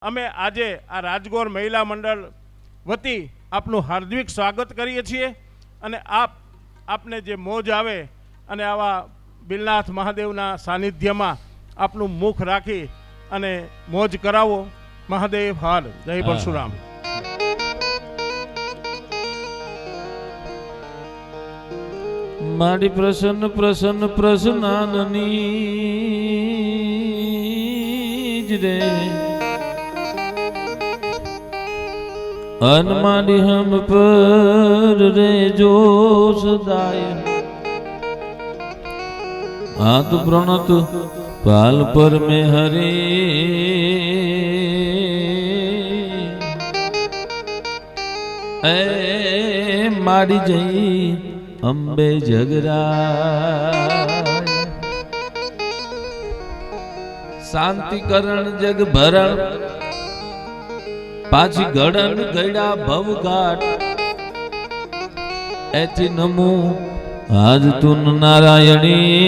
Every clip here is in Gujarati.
અમે આજે આ રાજગોર મહિલા મંડળ વતી આપનું હાર્દિક સ્વાગત કરીએ છીએ અને આપને જે મોજ આવે અને આવા બિલનાથ મહાદેવના સાનિધ્યમાં આપનું મુખ રાખી અને મોજ કરાવો. મહાદેવ હાર. જય પરશુરામ. મારી પ્રસન્ન પ્રસન્ન પ્રસન્નાનની જ રે અનમાડી હમ પર રે જો સદાય હાથ પ્રણત પાલ પર મેં હરે એ માડી જઈ અંબે જગરા શાંતિકરણ જગ ભરણ પાછી ગળન ગયડા ભવઘાટ એથી નમો આજ તું નારાયણી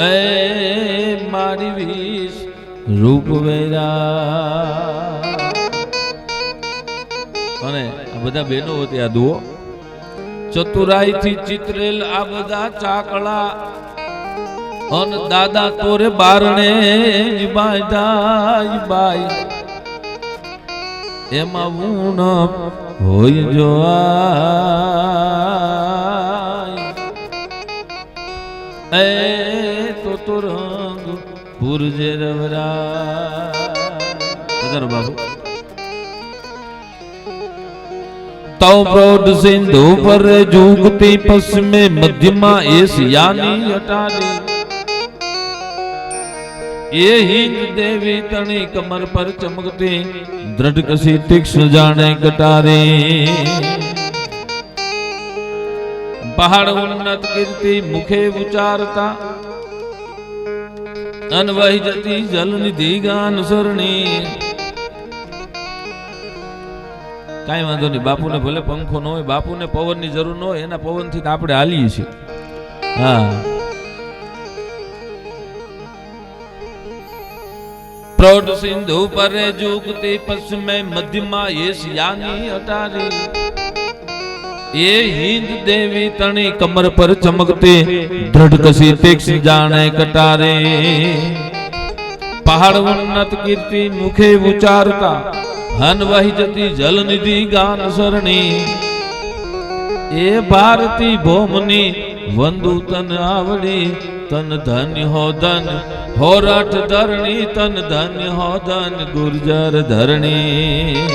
એ મારી વીસ રૂપ વેરા. અને આ બધા બહેનો હતી આ દુઓ ચતુરાઈ થી ચિત્રેલ આ બધા ચાકળા અન દાદા તોરે બારણે બાઈ બાઈ એમાં ઊણ હોય જો એ તો રંગ પુરજે રવરા બાબુ तौ प्रौढ़ सिंधु पर जुगती पश्चिमे मध्यमा एशियानी अटारी ये हिंद देवी तणी कमर पर चमकती दृढ़ कसी तीक्ष्ण जाने कटारे पहाड़ उन्नत कीर्ति मुखे उचारता अनवही जती जल निधि गान सरणी. કાંઈ વાંધો નહીં, બાપુને ભલે પંખો ન હોય, બાપુને પવનની જરૂર ન હોય, એના પવનથી આપણે હાલીએ છીએ. હા, પ્રૌઢ સિંધુ પરે જુગતી પશ્ચિમે મધ્યમાં એશિયાની અટારી એ હિંદ દેવી તણી કમર પર ચમકતી દૃઢ કસી તીક્ષ્ણ જાણે કટારે પહાડ ઉન્નત કીર્તિ મુખે ઉચારતા હન વહી જતી જલ નિધિ ગાન સરણી એ ભારતી ભોમની વંદુ તન આવડી તન ધન્ય હો ધન હો રઠ ધરણી તન ધન્ય હો ધન ગુર્જર ધરણી.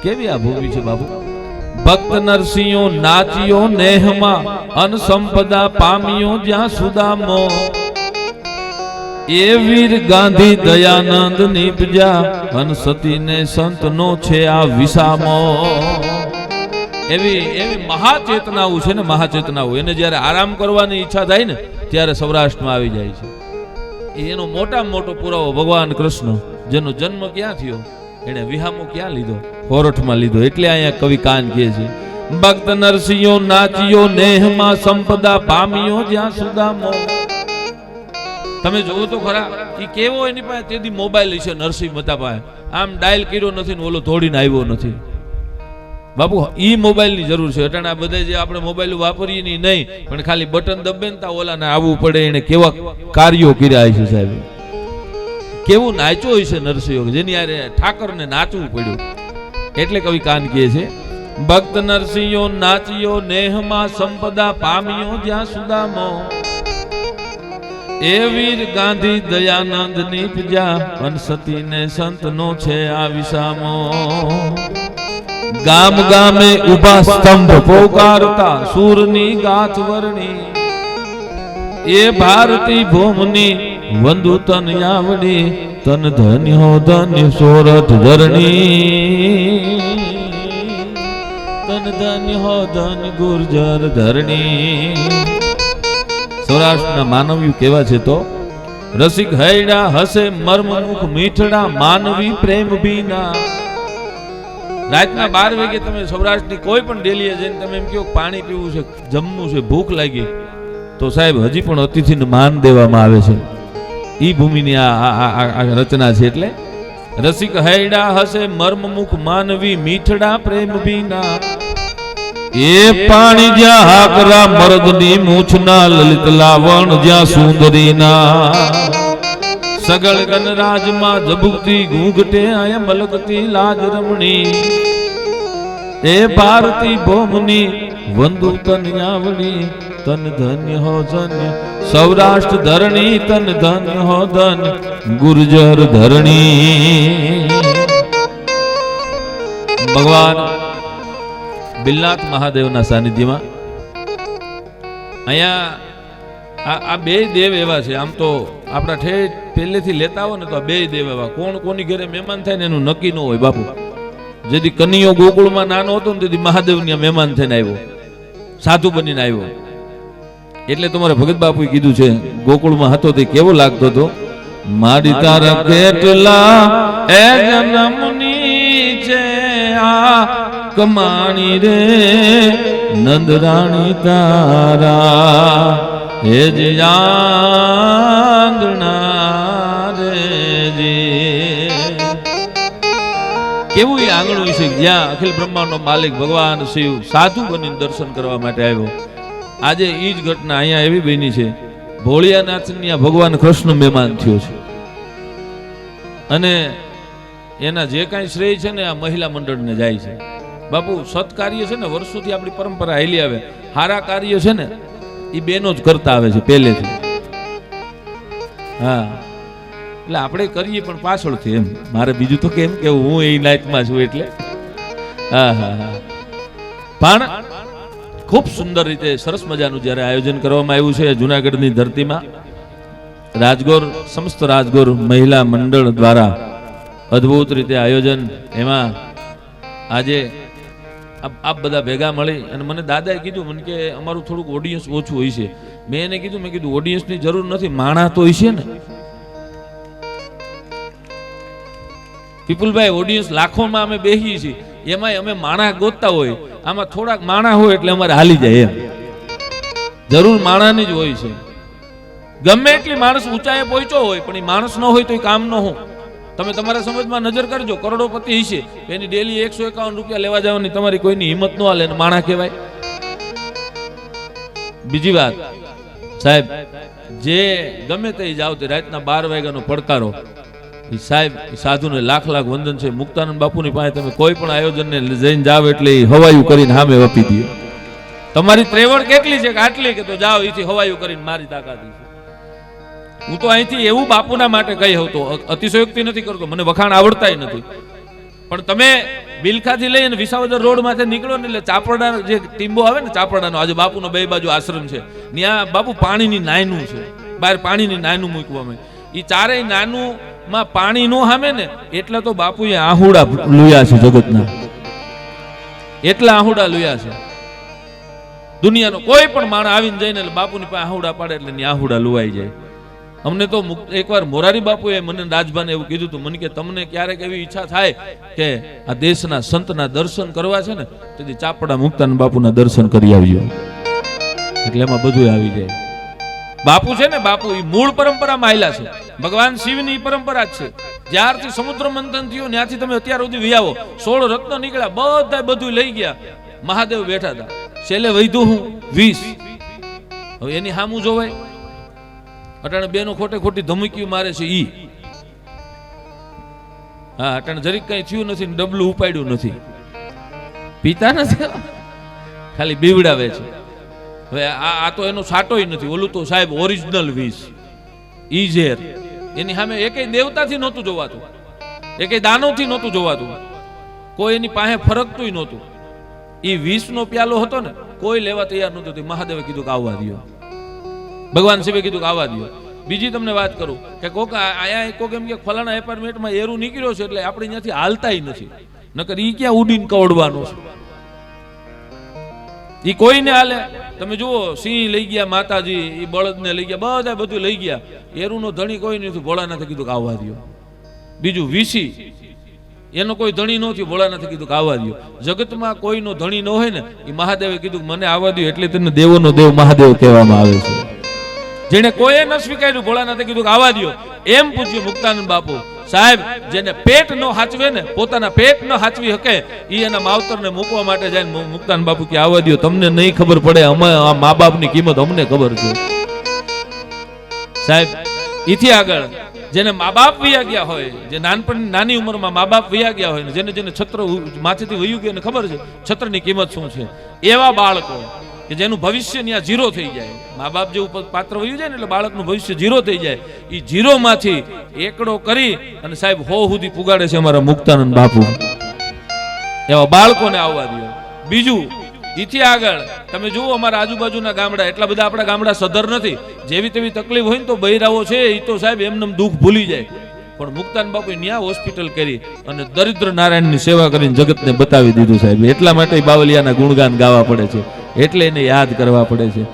કેવી આ ભૂમિ છે બાબુ. ભક્ત નરસિંહો નાચ્યો નેહમાં અન સંપદા પામ્યો જ્યાં સુદામો એ વીર ગાંધી દયાનંદ નીપજા અન સતી ને સંત નો છે આ વિસામો. એવી એવી મહાચેતનાઓ છે ને, મહાચેતનાઓ એને જ્યારે આરામ કરવાની ઈચ્છા થાય ને ત્યારે સૌરાષ્ટ્રમાં આવી જાય છે. એનો મોટામાં મોટો પુરાવો ભગવાન કૃષ્ણ જેનો જન્મ ક્યાં થયો, એને વિહામો ક્યાં લીધો? હોરઠમાં લીધો. એટલે અહીંયા કવિ કાન કહે છે ભક્ત નરસિંહો નાચ્યો નેહમાં સંપદા પામ્યો જ્યાં સુદામો. તમે જોવો તો ખરા એ કેવો, એની પાસે તેથી મોબાઈલ છે નરસિંહ મહેતા પાસે, આમ ડાયલ કર્યો નથી ને ઓલો તોડીને આવ્યો નથી. બાપુ ઈ મોબાઈલ ની જરૂર છે. અટાણે આ બધા જે આપણે મોબાઈલ વાપરીએ ની નહીં, પણ ખાલી બટન દબે ને તા ઓલાને આવવું પડે. એને કેવા કાર્યો કર્યા છે સાહેબ, કેવું નાચ્યો હોય છે નરસિંહ, જેની યારે ઠાકર ને નાચવું પડ્યું. એટલે કવિ કાન કહે છે ભક્ત નરસિંહો નાચ્યો નેહમાં સંપદા પામ્યો જ્યાં સુદામો એ વીર ગાંધી દયાનંદ નીપજા અન સતી ને સંત નો છે આ વિસામો. ગામ ગામે ઉભા સ્તંભ પોકારતા સૂરની ગાથ વર્ણી એ ભારતી ભૂમની વંદુ તન આવડી તન ધન્ય હો ધન્ય સોરઠ ધરણી તન ધન્ય હો ધન્ય ગુર્જર ધરણી. સૌરાષ્ટ્રના માનવીઓ કેવા છે તો રસિક હૈડા હસે મર્મમુખ મીઠડા માનવી પ્રેમ બીના. રાતના 12 વાગે તમે સૌરાષ્ટ્રની કોઈ પણ ડેલીએ જઈને તમે એમ કહો પાણી પીવું છે, જમવું છે, ભૂખ લાગી, તો સાહેબ હજી પણ અતિથિને માન દેવામાં આવે છે. ઈ ભૂમિની આ રચના છે. એટલે રસિક હૈડા હશે મર્મમુખ માનવી મીઠડા પ્રેમ વિના એ પાણી જ્યાં હાકરા મરદની મૂછના લલિત લાવણ જ્યાં સુંદરીના સગળ ગણરાજમાં જબુકતી ઘૂંઘટે આય મલકતી લાજ રમણી એ ભારતી ભોમની વંદુ તન આવણી તન ધન્ય હો ધન્ય સૌરાષ્ટ્ર ધરણી તન ધન્ય હો ધન્ય ગુર્જર ધરણી. ભગવાન બિલનાથ મહાદેવના સાનિધ્યમાં અહીંયા આ બે દેવ એવા છે. આમ તો આપણા ઠેઠ પહેલેથી લેતા હોય ને તો આ બે દેવ એવા કોણ કોની ઘરે મહેમાન થાય ને એનું નક્કી ન હોય. બાપુ જેથી કનૈયો ગોકુળમાં નાનો હતો ને તેથી મહાદેવની મહેમાન થઈને આવ્યો, સાધુ બનીને આવ્યો. એટલે તમારે ભગત બાપુએ કીધું છે ગોકુળમાં હતો તે કેવો લાગતો હતો. મારી તારા કેટલા એ જન્મની છે આ કમાણી રે નંદરાણી તારા હે જ આંગણા રે જી. કેવું એ આંગણું છે જ્યાં અખિલ બ્રહ્માંડનો માલિક ભગવાન શિવ સાધુ બનીને દર્શન કરવા માટે આવ્યો. આજે ઈ જ ઘટના અહીંયા એવી બની છે. ભોળિયાનાથની આ ભગવાન કૃષ્ણ મહેમાન થયો છે અને એના જે કાંઈ શ્રેય છે ને આ મહિલા મંડળને જાય છે. બાપુ સત્કાર્ય છે ને વર્ષોથી આપણી પરંપરા હાલી આવે. હારા કાર્ય છે ને એ બેનો જ કરતા આવે છે પહેલેથી. હા એટલે આપણે કરીએ પણ પાછળથી. એમ મારે બીજું તો કેમ કેવું, હું એ લાઈફમાં છું એટલે. હા હા હા પણ ખૂબ સુંદર રીતે સરસ મજાનું જ્યારે આયોજન કરવામાં આવ્યું છે જુનાગઢની ધરતીમાં. રાજગોર સમસ્ત રાજગોર મહિલા મંડળ દ્વારા અદ્ભુત રીતે આયોજન. એમાં આજે આપ બધા ભેગા મળી અને મને દાદાએ કીધું મને કે અમારું થોડુંક ઓડિયન્સ ઓછું હોય છે. મેં એને કીધું ઓડિયન્સની જરૂર નથી, માણા તો હોય છે ને. પીપુલભાઈ ઓડિયન્સ લાખોમાં અમે બેસીએ છીએ, એમાંય અમે માણા ગોતતા હોય. આમાં થોડાક માણા હોય એટલે અમારે હાલી જાય. એમ જરૂર માણાની જ હોય છે. ગમે એટલી માણસ ઊંચાઈએ પહોંચ્યો હોય પણ એ માણસ ન હોય તો એ કામ ન હોય. તમે તમારા સમજમાં નજર કરજો, કરોડોપતિ હશે એની ડેલી 151 રૂપિયા લેવા જવાની તમારી કોઈની હિંમત ન હાલે, માણા કહેવાય. બીજી વાત સાહેબ, જે ગમે તે જાવ તે રાતના 12 વાગ્યાનો પડકારો એ સાહેબ સાધુને લાખ લાખ વંદન છે. મુક્તાનંદ બાપુની પાસે તમે કોઈ પણ આયોજનને જઈને જાવ એટલે હવાયું કરીને સામે વપી દે. તમારી ત્રેવડ કેટલી છે કે આટલી કે તો જાઓ એથી હવાયું કરીને મારી તાકાત છે. હું તો અહીંથી એવું બાપુના માટે કહી હતો, અતિશયોક્તિ નથી કરતો, મને વખાણ આવડતા નથી. પણ તમે બિલખાથી લઈને વિસાવદર રોડ માંથી નીકળો ને એટલે ચાપરડા જે ટીમ્બો આવે ને ચાપરડાનો, આજે બાપુનો બે બાજુ આશ્રમ છે, ત્યાં બાપુ પાણીની નાયનું છે, બહાર પાણીની નાયનું મૂકવામાં. એ ચારેય નાનું માં પાણી નો હામે ને એટલે તો બાપુએ આહુડા લુયા છે જગતના. એટલા આહુડા લુયા છે. દુનિયાનો કોઈ પણ માણસ આવીને જઈને એટલે બાપુની પાસે આહુડા પાડે એટલે ની આહુડા લુવાઈ જાય. અમને તો એકવાર મોરારી બાપુએ મને રાજભાને એવું કીધું હતું, મને કે તમને ક્યારેક એવી ઈચ્છા થાય કે આ દેશના સંતના દર્શન કરવા છે ને તેથી ચાપડા મુક્તાન બાપુના દર્શન કરી આવજો. એટલે એમાં બધું આવી જાય. બાપુ છે ને બાપુ એ મૂળ પરંપરામાં આવેલા છે. ભગવાન શિવની પરંપરા જ છે. જ્યારથી સમુદ્ર મંથન થયું ત્યાંથી તમે અત્યાર સુધી વિયાવો 16 રત્ન નીકળ્યા, બધા બધું લઈ ગયા. મહાદેવ બેઠા હતા, છેલ્લે વૈધું હું 20. હવે એની સામું જોવાય. અટાણે બેનો ખોટે ખોટી ધમકીઓ મારે છે ઈ. હા અટાણે જરીક કઈ થયું નથી, ડબલું ઉપાડ્યું નથી, પીતા નથી, ખાલી બીવડાવે છે. હવે આ તો એનો સાટોય નથી. ઓલું તો સાહેબ ઓરિજિનલ 20 ઈ ઝેર. એની સામે એકેય દેવતાથી નહોતું જોવાતું, એકેય દાનવથી નહોતું જોવાતું, કોઈ એની પાસે ફરકતુંય નહોતું. ઈ 20 નો પ્યાલો હતો ને કોઈ લેવા તૈયાર નહોતું. મહાદેવે કીધું કે આવવા દો, ભગવાન શિવે કીધું કે આવવા દો. બીજી તમને વાત કરું કે કોક આયા કોક એમ કે ફલાણા એપાર્ટમેન્ટમાં એરું નીકળ્યો છે એટલે આપણે ત્યાંથી હાલતાય નથી, નકર ઈ ક્યાં ઉડીને કવડવાનો છે. ઈ કોઈને હાલે. તમે જુઓ સિંહ લઈ ગયા માતાજી, ઈ બળદને લઈ ગયા, બધા બધું લઈ ગયા. એરુનો ધણી કોઈ નથી. ભોળાનાથે કીધું કે આવવા દો. બીજું વીસી એનો કોઈ ધણી નથી. ભોળાનાથે કીધું કે આવવા દો. જગતમાં કોઈનો ધણી ન હોય ને એ મહાદેવે કીધું મને આવવા દો એટલે તેને દેવોનો દેવ મહાદેવ કહેવામાં આવે છે. જેને કોઈએ ન સ્વીકાર્યું, ભોળાનાથે કીધું કે આવા દ્યો. એમ પૂછ્યું મુક્તાનંદ બાપુ સાહેબ, જેને પેટ ન હાચવે ને, પોતાના પેટ ન હાચવી શકે, ઈ એના માવતરને મૂકવા માટે જાય. મુક્તાનંદ બાપુ કે આવા દ્યો, તમને નહીં ખબર પડે, અમે આ મા બાપની કિંમત અમને ખબર છે. સાહેબ ઈથી આગળ જેને મા બાપ વયા ગયા હોય, જે નાનપણ નાની ઉંમરમાં મા બાપ વયા ગયા હોય, જેને જેને છત્ર માથેથી વયું ગયું ખબર છે છત્રની કિંમત શું છે, એવા બાળકો કે જેનું ભવિષ્ય ત્યાં ઝીરો થઈ જાય. મા બાપ જેવું પાત્ર વયું જાય ને એટલે બાળકનું ભવિષ્ય ઝીરો થઈ જાય. એ ઝીરો માંથી એકડો કરી અને સાહેબ હો સુધી પુગાડે છે અમારા મુક્તાનંદ બાપુ. એવા બાળકોને આવવા દો. બીજું ઈથી આગળ તમે જુઓ અમારા આજુબાજુના ગામડા, એટલા બધા આપણા ગામડા સધર નથી. જેવી તેવી તકલીફ હોય ને તો બૈરાઓ છે એ તો સાહેબ એમને દુઃખ ભૂલી જાય. પણ મુક્તાનંદ બાપુ ન્યા હોસ્પિટલ કરી અને દરિદ્ર નારાયણની સેવા કરીને જગતને બતાવી દીધું સાહેબ. એટલા માટે બાવલિયાના ગુણગાન ગાવા પડે છે, એટલે એને યાદ કરવા પડે છે.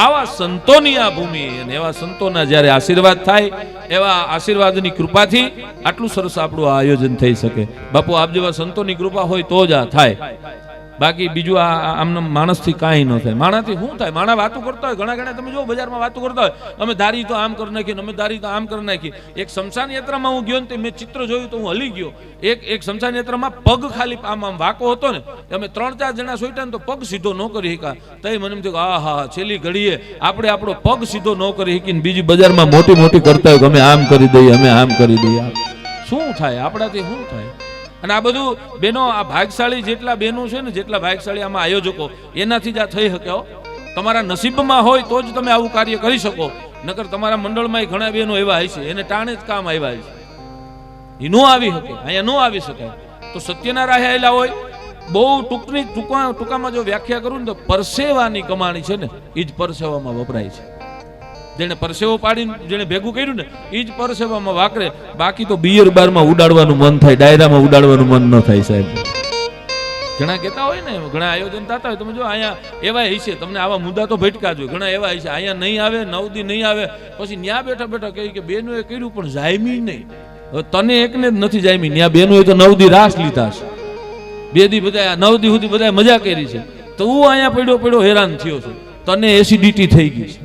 આવા સંતોની આ ભૂમિ અને એવા સંતોના જ્યારે આશીર્વાદ થાય, એવા આશીર્વાદની કૃપાથી આટલું સરસ આપણું આ આયોજન થઈ શકે. બાપુ આપ જેવા સંતોની કૃપા હોય તો જ આ થાય. બાકી બીજું આમને માણસથી કાંઈ ન થાય. માણાથી શું થાય? માણા વાતો કરતા હોય, ઘણા તમે જો બજારમાં વાતો કરતા હોય, અમે ધારી તો આમ કરી નાખી, અમે ધારી તો આમ કરી નાખી. એક શમશાન યાત્રામાં હું ગયો ને મેં ચિત્ર જોયું તો હું હલી ગયો. એક શમશાન યાત્રામાં પગ ખાલી આમ વાંકો હતો ને, અમે 3-4 જણા સોઈટા ને તો પગ સીધો ન કરી શકા. તઈ મને એમ થયું આ હા છેલ્લી ઘડીએ આપણે આપણો પગ સીધો ન કરી શકીને બીજી બજારમાં મોટી મોટી કરતા હોય કે અમે આમ કરી દઈએ, અમે આમ કરી દઈએ. શું થાય આપણાથી? શું થાય? અને આ બધું બેનો, આ ભાગશાળી જેટલા બેનો છે ને, જેટલા ભાગશાળી આમાં આયોજકો, એનાથી જ આ થઈ શકે. તમારા નસીબમાં હોય તો જ તમે આવું કાર્ય કરી શકો. નકર તમારા મંડળમાં ઘણા બેનો એવા હશે એને ટાણે જ કામ આવ્યા છે, એ નો આવી શકે, અહીંયા નો આવી શકાય. તો સત્યના રાહે આવેલા હોય. બહુ ટૂંકામાં જો વ્યાખ્યા કરું ને તો પરસેવાની કમાણી છે ને એ જ પરસેવામાં વપરાય છે. જેને પરસેવો પાડીને જેને ભેગું કર્યું ને એ જ પરસેવામાં વાકરે. બાકી તો બિયર બારમાં ઉડાડવાનું મન થાય, ડાયરામાં ઉડાડવાનું મન ન થાય સાહેબ. ઘણા કહેતા હોય ને, ઘણા આયોજન થતા હોય, તમે જો અહીંયા એવા હશે, તમને આવા મુદ્દા તો ભટકા જ હોય. ઘણા એવા હશે અહીંયા નહીં આવે, 9 દી નહીં આવે, પછી ન્યા બેઠા બેઠા કહે કે બેનોએ કર્યું પણ જાયમી નહીં. હવે તને એકને જ નથી જાયમી, ન્યા બેનોએ તો 9 દી રાસ લીધા છે. 2 દી બધા 9 દી સુધી બધા મજા કરી છે. તો હું અહીંયા પડ્યો હેરાન થયો છું, તને એસિડિટી થઈ ગઈ છે.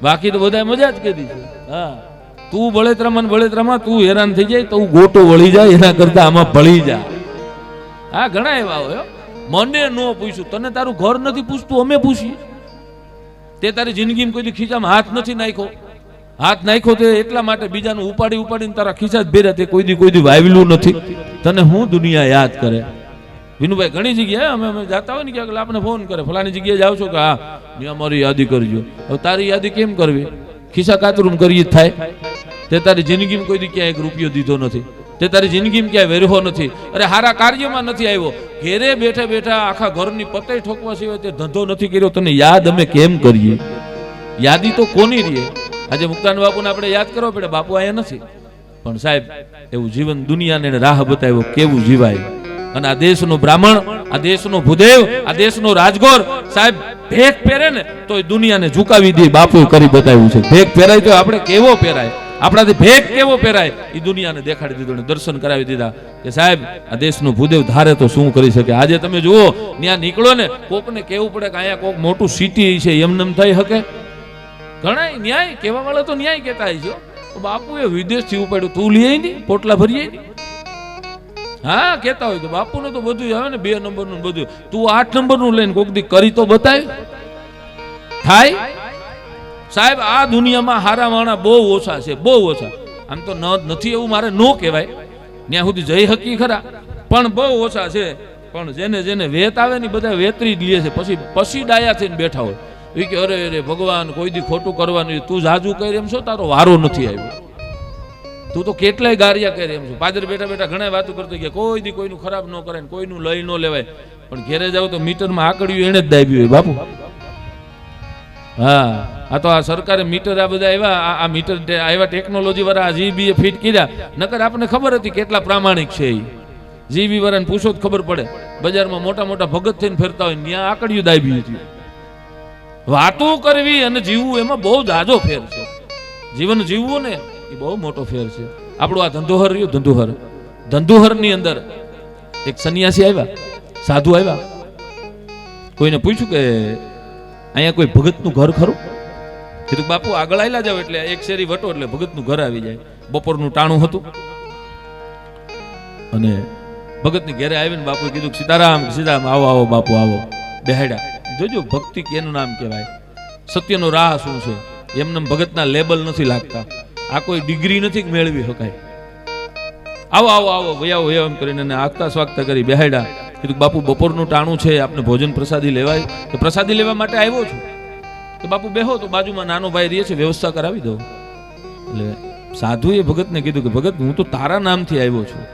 બાકી તો બધા મજા જ કરી છે. હા, તું બળેતરામાં તું હેરાન થઈ જાય તો ગોટો વળી જાય, એના કરતા આમાં ભળી જા. હા, ઘણા એવા હોય. મને ન પૂછ્યું, તને તારું ઘર નથી પૂછતું, અમે પૂછીએ. તે તારી જિંદગીમાં કોઈ ખીચામાં હાથ નથી નાખ્યો. હાથ નાખ્યો તે એટલા માટે બીજાનું ઉપાડીને તારા ખીચા જ ભેર્યા, તે કોઈ દી વાવેલું નથી. તને હું દુનિયા યાદ કરે? વિનુભાઈ ઘણી જગ્યાએ અમે જાતા હોય ને ક્યાંક આપણે ફોન કરે, ફલાની જગ્યાએ જાવ છો કે હા ત્યાં મારી યાદી કરજો. હવે તારી યાદી કેમ કરવી? ખિસ્સા કાતરું કરી થાય. તે તારી જિંદગીમાં કોઈ દી ક્યાંય 1 રૂપિયો દીધો નથી, તે તારી જિંદગીમાં ક્યાંય વેરહો નથી, અરે હારા કાર્યમાં નથી આવ્યો, ઘેરે બેઠા બેઠા આખા ઘરની પતય ઠોકવા સિવાય તે ધંધો નથી કર્યો, તને યાદ અમે કેમ કરીએ? યાદી તો કોની રહે? આજે મુક્તાનંદ બાપુને આપણે યાદ કરવો પડે. બાપુ અહીંયા નથી, પણ સાહેબ એવું જીવન દુનિયાને રાહ બતાવ્યો કેવું જીવાય. અને આ દેશનો બ્રાહ્મણ, આ દેશનો ભૂદેવ, આ દેશનો રાજગોર સાહેબ ભેખ પહેરે ને તો એ દુનિયાને ઝુકાવી દે. બાપુએ કરી બતાવ્યું છે. ભેખ પહેરાય તો આપણે કેવો પહેરાય, આપણાથી ભેખ કેવો પહેરાય એ દુનિયાને દેખાડી દીધું, દર્શન કરાવી દીધા કે સાહેબ આ દેશનો ભૂદેવ ધારે તો શું કરી શકે. આજે તમે જુઓ ત્યાં નીકળો ને, કોકને કેવું પડે કે અહીંયા કોક મોટું સિટી છે, એમને થઈ શકે? ઘણા ન્યાય કહેવા વાળા તો ન્યાય કહેતા છે. બાપુએ વિદેશથી ઉપાડ્યું, તું લઈ નહીં પોટલા ભરીએ? હા, કહેતા હોય કે બાપુને તો બધું આવે ને 2 નંબરનું બધું, તું 8 નંબરનું લઈને કોક દી કરી તો બતાય. થાય સાહેબ? આ દુનિયામાં હારા માણા બહુ ઓછા છે, બહુ ઓછા. આમ તો નથી એવું મારે ન કહેવાય, ત્યાં સુધી જઈ હકી ખરા, પણ બહુ ઓછા છે. પણ જેને વેત આવે ને બધા વેતરી જ લે છે. પછી ડાયા થઈને બેઠા હોય એ કે અરે અરે ભગવાન કોઈ દી ખોટું કરવાનું, તું જાજુ કરી એમ છો, તારો વારો નથી આવ્યો, તું તો કેટલાય ગારિયા કરે એમ છો. પાદર બેઠા બેઠા ઘણા વાતો કરતો કે કોઈ દી કોઈનું ખરાબ ન કરે, કોઈનું લઈ ન લેવાય. પણ ઘેરે જાવ તો મીટરમાં આકડ્યું એને જ દાબ્યું હોય બાપુ. હા, આ તો આ સરકારે મીટર આ બધા આવ્યા, આ મીટર આવ્યા ટેકનોલોજી વાળા જીબી ફિટ કર્યા. નકર આપણને ખબર હતી કેટલા પ્રામાણિક છે એ. જીબી વાળાને પૂછો જ ખબર પડે. બજારમાં મોટા મોટા ભગત થઈને ફેરતા હોય, ત્યાં આકડ્યું દાબ્યું હતું. વાતો કરવી અને જીવવું એમાં બહુ જાજો ફેર છે. જીવન જીવવું ને એ બહુ મોટો ફેર છે. આપણું આ ધંધુહર રહ્યું, ધંધુહર ની અંદર એક સંન્યાસી આવ્યા, સાધુ આવ્યા. કોઈને પૂછ્યું કે અહીંયા કોઈ ભગતનું ઘર ખરું? કીધું બાપુ આગળ આયલા જાવ એટલે એક શેરી વટો એટલે ભગતનું ઘર આવી જાય. બપોરનું ટાણું હતું અને ભગતની ઘરે આવીને બાપુએ કીધું સીતારામ સીતારામ, આવો આવો બાપુ આવો. બેહાડ્યા. જોજો ભક્તિ કેનું નામ કહેવાય, સત્યનો રાહ શું છે. એમને ભગતના લેબલ નથી લાગતા, આ કોઈ ડિગ્રી નથી મેળવી શકાય. આવો આવો આવો વયાવો વયાવો એમ કરીને આગતા સ્વાગતા કરી બેહાડ્યા. કીધું બાપુ બપોરનું ટાણું છે, આપને ભોજન પ્રસાદી લેવાય તો પ્રસાદી લેવા માટે આવ્યો છું. તો બાપુ બેહો, તો બાજુમાં નાનો ભાઈ રહે છે, વ્યવસ્થા કરાવી દો. એટલે સાધુએ ભગતને કીધું કે ભગત હું તો તારા નામથી આવ્યો છું,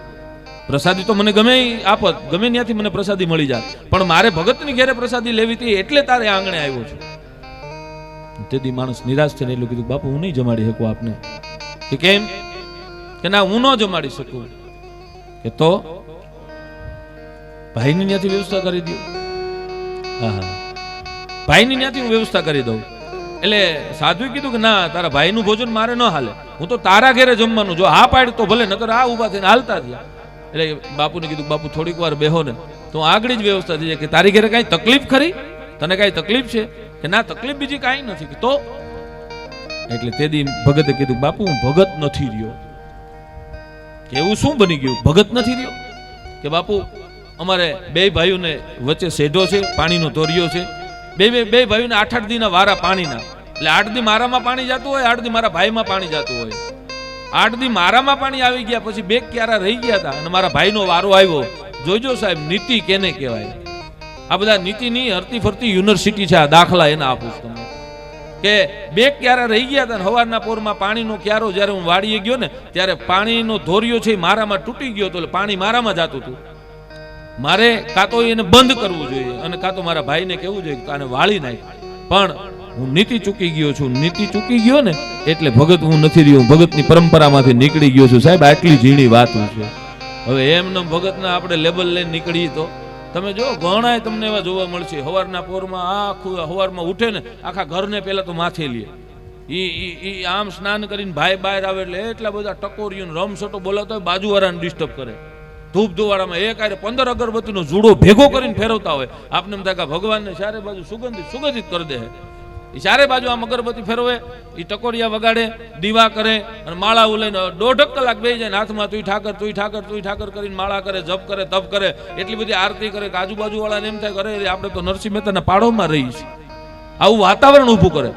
પ્રસાદી તો મને ગમે આપત, ગમે ત્યાંથી મને પ્રસાદી મળી જાય, પણ મારે ભગતની ઘેરે પ્રસાદી લેવી હતી એટલે તારે આંગણે આવ્યો છું. તેથી માણસ નિરાશ થઈને એટલું કીધું બાપુ હું નહીં જમાડી શકું આપને. કે કેમ? કે ના હું ન જમાડી શકું. કે તો ભાઈની ત્યાંથી વ્યવસ્થા કરી દો. હા, ભાઈની ત્યાંથી હું વ્યવસ્થા કરી દઉં. એટલે સાધુએ કીધું કે ના, તારા ભાઈનું ભોજન મારે ન હાલે, હું તો તારા ઘરે જમવાનું. જો હા પાડ તો ભલે, નકર આ ઊભા થઈને હાલતા થયા. એટલે બાપુને કીધું બાપુ થોડીક વાર બેહો ને તો આગળ જ વ્યવસ્થા થઈ જાય. કે તારી ઘરે કાંઈ તકલીફ ખરી? તને કાંઈ તકલીફ છે? કે ના તકલીફ બીજી કાંઈ નથી. તો એટલે તે દી ભગતે કીધું બાપુ હું ભગત નથી રહ્યો. કે એવું શું બની ગયું ભગત નથી રહ્યો? કે બાપુ અમારે બે ભાઈઓને વચ્ચે સેઢો છે, પાણીનો તોરિયો છે. બે ભાઈઓને 8-8 દીના વારા પાણીના. એટલે 8 દી મારામાં પાણી જતું હોય, 8 દી મારા ભાઈમાં પાણી જતું હોય. 8 દી મારામાં પાણી આવી ગયા, પછી 2 ક્યારા રહી ગયા હતા અને મારા ભાઈનો વારો આવ્યો. જોજો સાહેબ, નીતિ કેને કહેવાય? આ બધા નીતિની હરતી ફરતી યુનિવર્સિટી છે. આ દાખલા એના આપું છું તમને. કે 2 ક્યારા રહી ગયા હતા, હવારના પોરમાં પાણીનો ક્યારો જ્યારે હું વાળીએ ગયો ને ત્યારે પાણીનો ધોરિયો છે મારામાં તૂટી ગયો હતો. એટલે પાણી મારામાં જતું હતું. મારે કાં તો એને બંધ કરવું જોઈએ અને કાં તો મારા ભાઈને કહેવું જોઈએ કે આને વાળી નાખ. પણ હું નીતિ ચૂકી ગયો છું. નીતિ ચૂકી ગયો ને એટલે ભગત હું નથી રહ્યો, ભગતની પરંપરામાંથી નીકળી ગયો છું. સાહેબ આટલી ઝીણી વાત છે. હવે એમને ભગતના આપણે લેબલ લઈને નીકળીએ તો તમે જો ઘણાય તમને એવા જોવા મળશે. હવારના પોરમાં આખું હવારમાં ઉઠે ને આખા ઘરને પહેલા તો માથે લે. ઈ આમ સ્નાન કરીને ભાઈ બહાર આવે એટલે એટલા બધા ટકોરીઓ રમસટો બોલાવતા હોય, બાજુવાળાને ડિસ્ટર્બ કરે. ધૂપ ધુવાડામાં એક આરે 15 અગરબત્તીનો જુડો ભેગો કરીને ફેરવતા હોય. આપને એમ થાય કે ભગવાનને ચારે બાજુ સુગંધિત કરી દે. એ ચારે બાજુ આમ અગરબત્તી ફેરવે, એ ટકોરિયા વગાડે, દીવા કરે અને માળા લઈને 1.5 કલાક બેસી જાય હાથમાં. તુંય ઠાકર કરીને માળા કરે, જપ કરે, તપ કરે, એટલી બધી આરતી કરે કે આજુબાજુ વાળાને એમ થાય કરે આપણે તો નરસિંહ મહેતાના પાડોમાં રહીએ છીએ. આવું વાતાવરણ ઊભું કરે.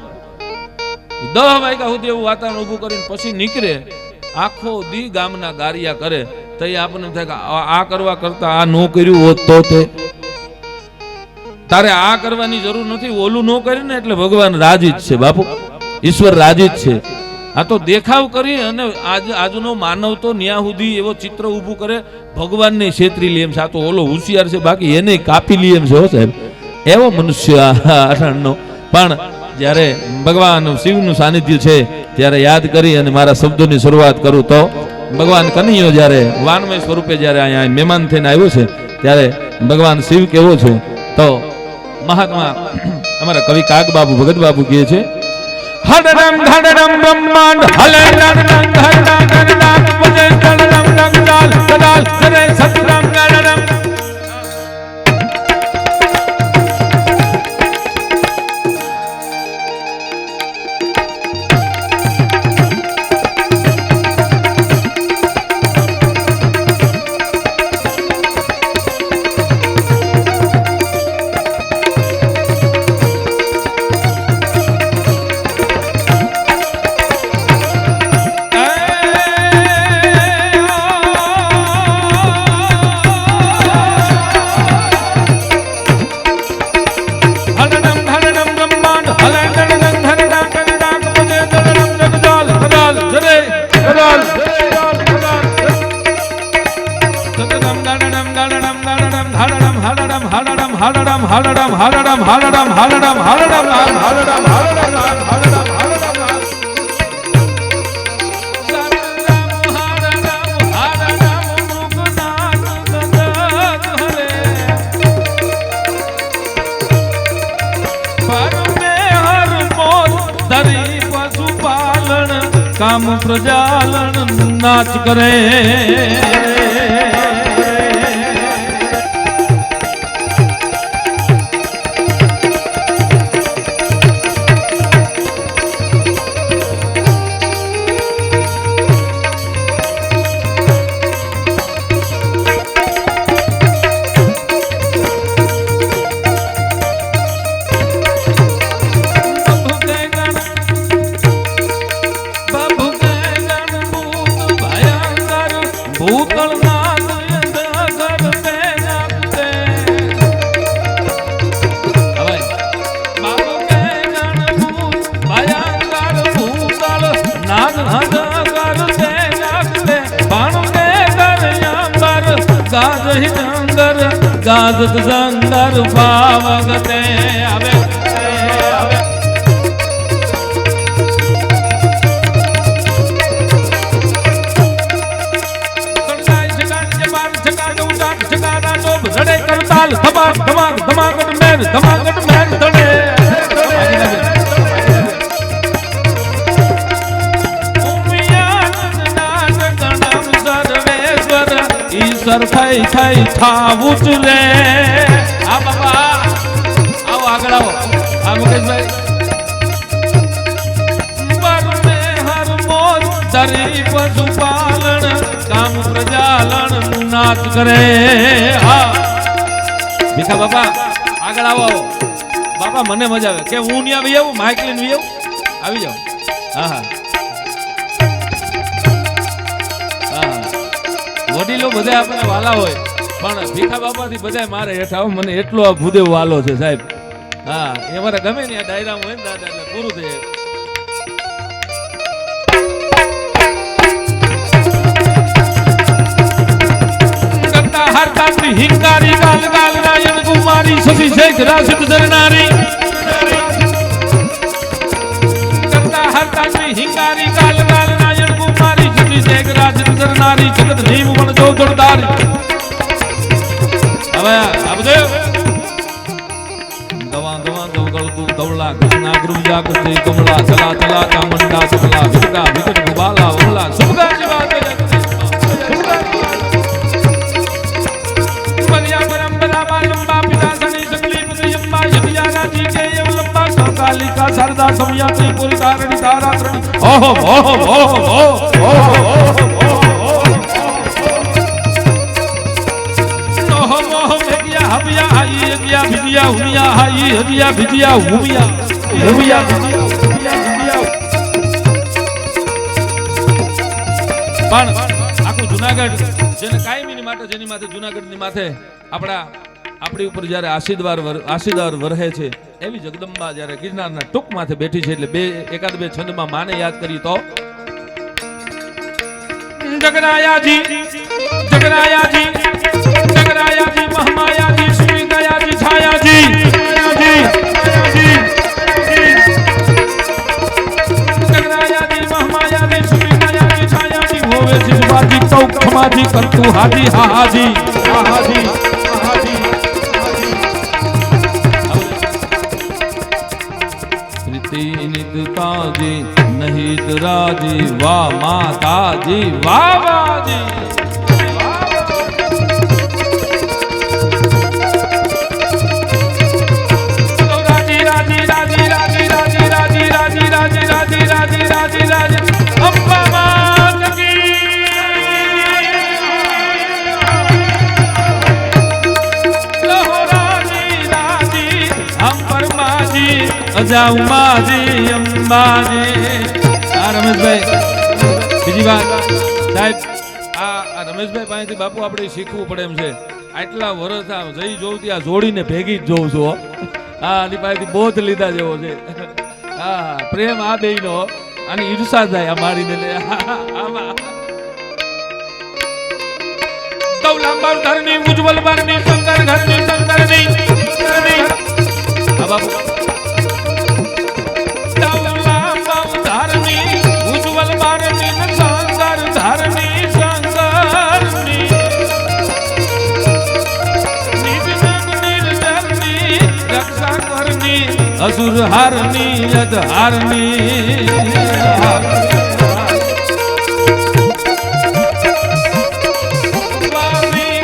10 વાગ્યા સુધી એવું વાતાવરણ ઊભું કરીને પછી નીકળે, આખો દી ગામના ગારિયા કરે. તો એ આપણને થાય કે આ કરવા કરતા આ ન કર્યું હોત તો તે તારે આ કરવાની જરૂર નથી. ઓલું ન કર્યું ને એટલે ભગવાન રાજી જ છે બાપુ, ઈશ્વર રાજી જ છે. આ તો દેખાવ કરી અને આજનો માનવ તો ન્યા સુધી એવો ચિત્ર ઊભું કરે ભગવાનને છેતરી લે એમ છે. આ તો ઓલો હોશિયાર છે, બાકી એને કાપી લે એમ છે. હો સાહેબ, એવો મનુષ્ય આઠાણનો. પણ જ્યારે ભગવાન શિવનું સાનિધ્ય છે ત્યારે યાદ કરી અને મારા શબ્દોની શરૂઆત કરું તો ભગવાન કનૈયો જ્યારે વાનમય સ્વરૂપે જ્યારે અહીંયા મહેમાન થઈને આવ્યો છે ત્યારે ભગવાન શિવ કેવો છે તો મહાત્મા અમારા કવિ કાગબાબુ ભગત બાબુ કહે છે, હડડમ ધડડમ બ્રહ્માંડ હલે નડડમ ધડડા ગણડા પજે ધડડમ ડંગાલ કદાલ સરે સતરમ ગણડમ. કામ પ્રજાલન નાચ કરે ગાજ હિંદર ગાજત સંદર ભાવગતે આવે રડે કરતાલ ધમાક ધમાક ધમાકટ મેર ધમાકટ મેર ધડે ઈશ્વર થઈ થઈ થાવું જ રે આ બાબા આવો આગળ આવો આ મુકેશભાઈ વરને હર મોર ધરી પશુપાલન કામ પ્રજાલન નું નાચ કરે હા ભીખા બાપા આગળ આવો બાપા મને મજા આવે કે હું નહીં આવી આવું માઇક લઈને આવી જાઉં હા હા વડીલો બધા આપણે વાલા હોય પણ ભીખા બાપાથી બધા મારે હેઠા મને એટલો આ ભૂદેવ વાલો છે સાહેબ હા એ મારે ગમે ને આ ડાયરામાં હોય ને દાદા એટલે પૂરું થઈ કરતા હરતા હિંકારી ગાલ ગાલ નાયન કુમારી સસી શેખ રાશિદ ધરનારી કરતા હરતા હિંકારી ગાલ ગાલ નાયન કુમારી સસી શેખ રાશિદ ધરનારી જગત નીમ વણ જો જોરદારી હવે આપદે દવા દવા દવગળતું દવલા કૃષ્ણા ગૃજા કૃષ્ણ કમલા ચલા ચલા કામંડા સકલા વિકટા વિકટ ગુબાલા ઓલા સુભગા જીવા બલિયા પરંપરા માં લંબા પિતા સની સંગલી પદયમ્મા યદિયા રાજી કે એવ લંબા કાલિકા સરદા સમયાત્રી પૂરી તારણી તારાત્રણી ઓહો ઓહો ઓહો ઓહો હબિયા હાઈ હબિયા ભિજિયા હુમિયા હાઈ હબિયા ભિજિયા હુમિયા હુમિયા પણ આખું જુનાગઢ જેને કાયમીની માટે જેની માથે જુનાગઢની માથે આપણી ઉપર જ્યારે આશીર્વાદ વરહે છે એવી જગદંબા જ્યારે ગિરનારના ટૂંક માથે બેઠી છે એટલે એકાદ બે છંદમાં માને યાદ કરી તો જગરાયાજી જગરાયાજી जगरायाजी महामायाजी श्री दयाजी छायाजी जगरायाजी महामायाजी श्री दयाजी छायाजी होवे सिजबाजी कौ खमाजी करतु हाजी हाजी हाजी हाजी प्रीति नितताजी नहीं राजी वाह माताजी वाह बाजी અજાઉ માજી અંબાજી આ રમેશભાઈ બીજી વાત સાહેબ આ રમેશભાઈ પાસેથી બાપુ આપણે શીખવું પડે એમ છે આટલા વર્ષ આ જઈ જોઉં ત્યાં જોડીને ભેગી જ જોઉં છું હા આની પાસેથી બોધ લીધા જેવો છે હા પ્રેમ આ બેયનો આની ઈર્ષા થાય આ મારીને લે આમાં દૌલાંબર ધરની ઉજ્જવલ બરની શંકર ઘરની શંકરની આ બાપુ असुर हारनी यद हारनी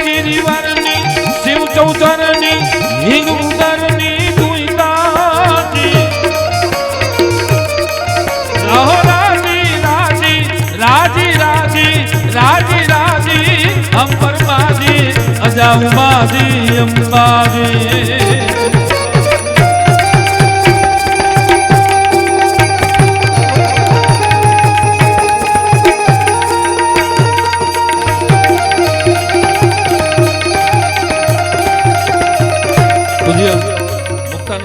गिरिवरनी शिव चौधरनी हिंग उदरनी दुईतानी राजी राजी राजी राजी राजी राजी अंबर माजी अजाऊ माजी अंबाजी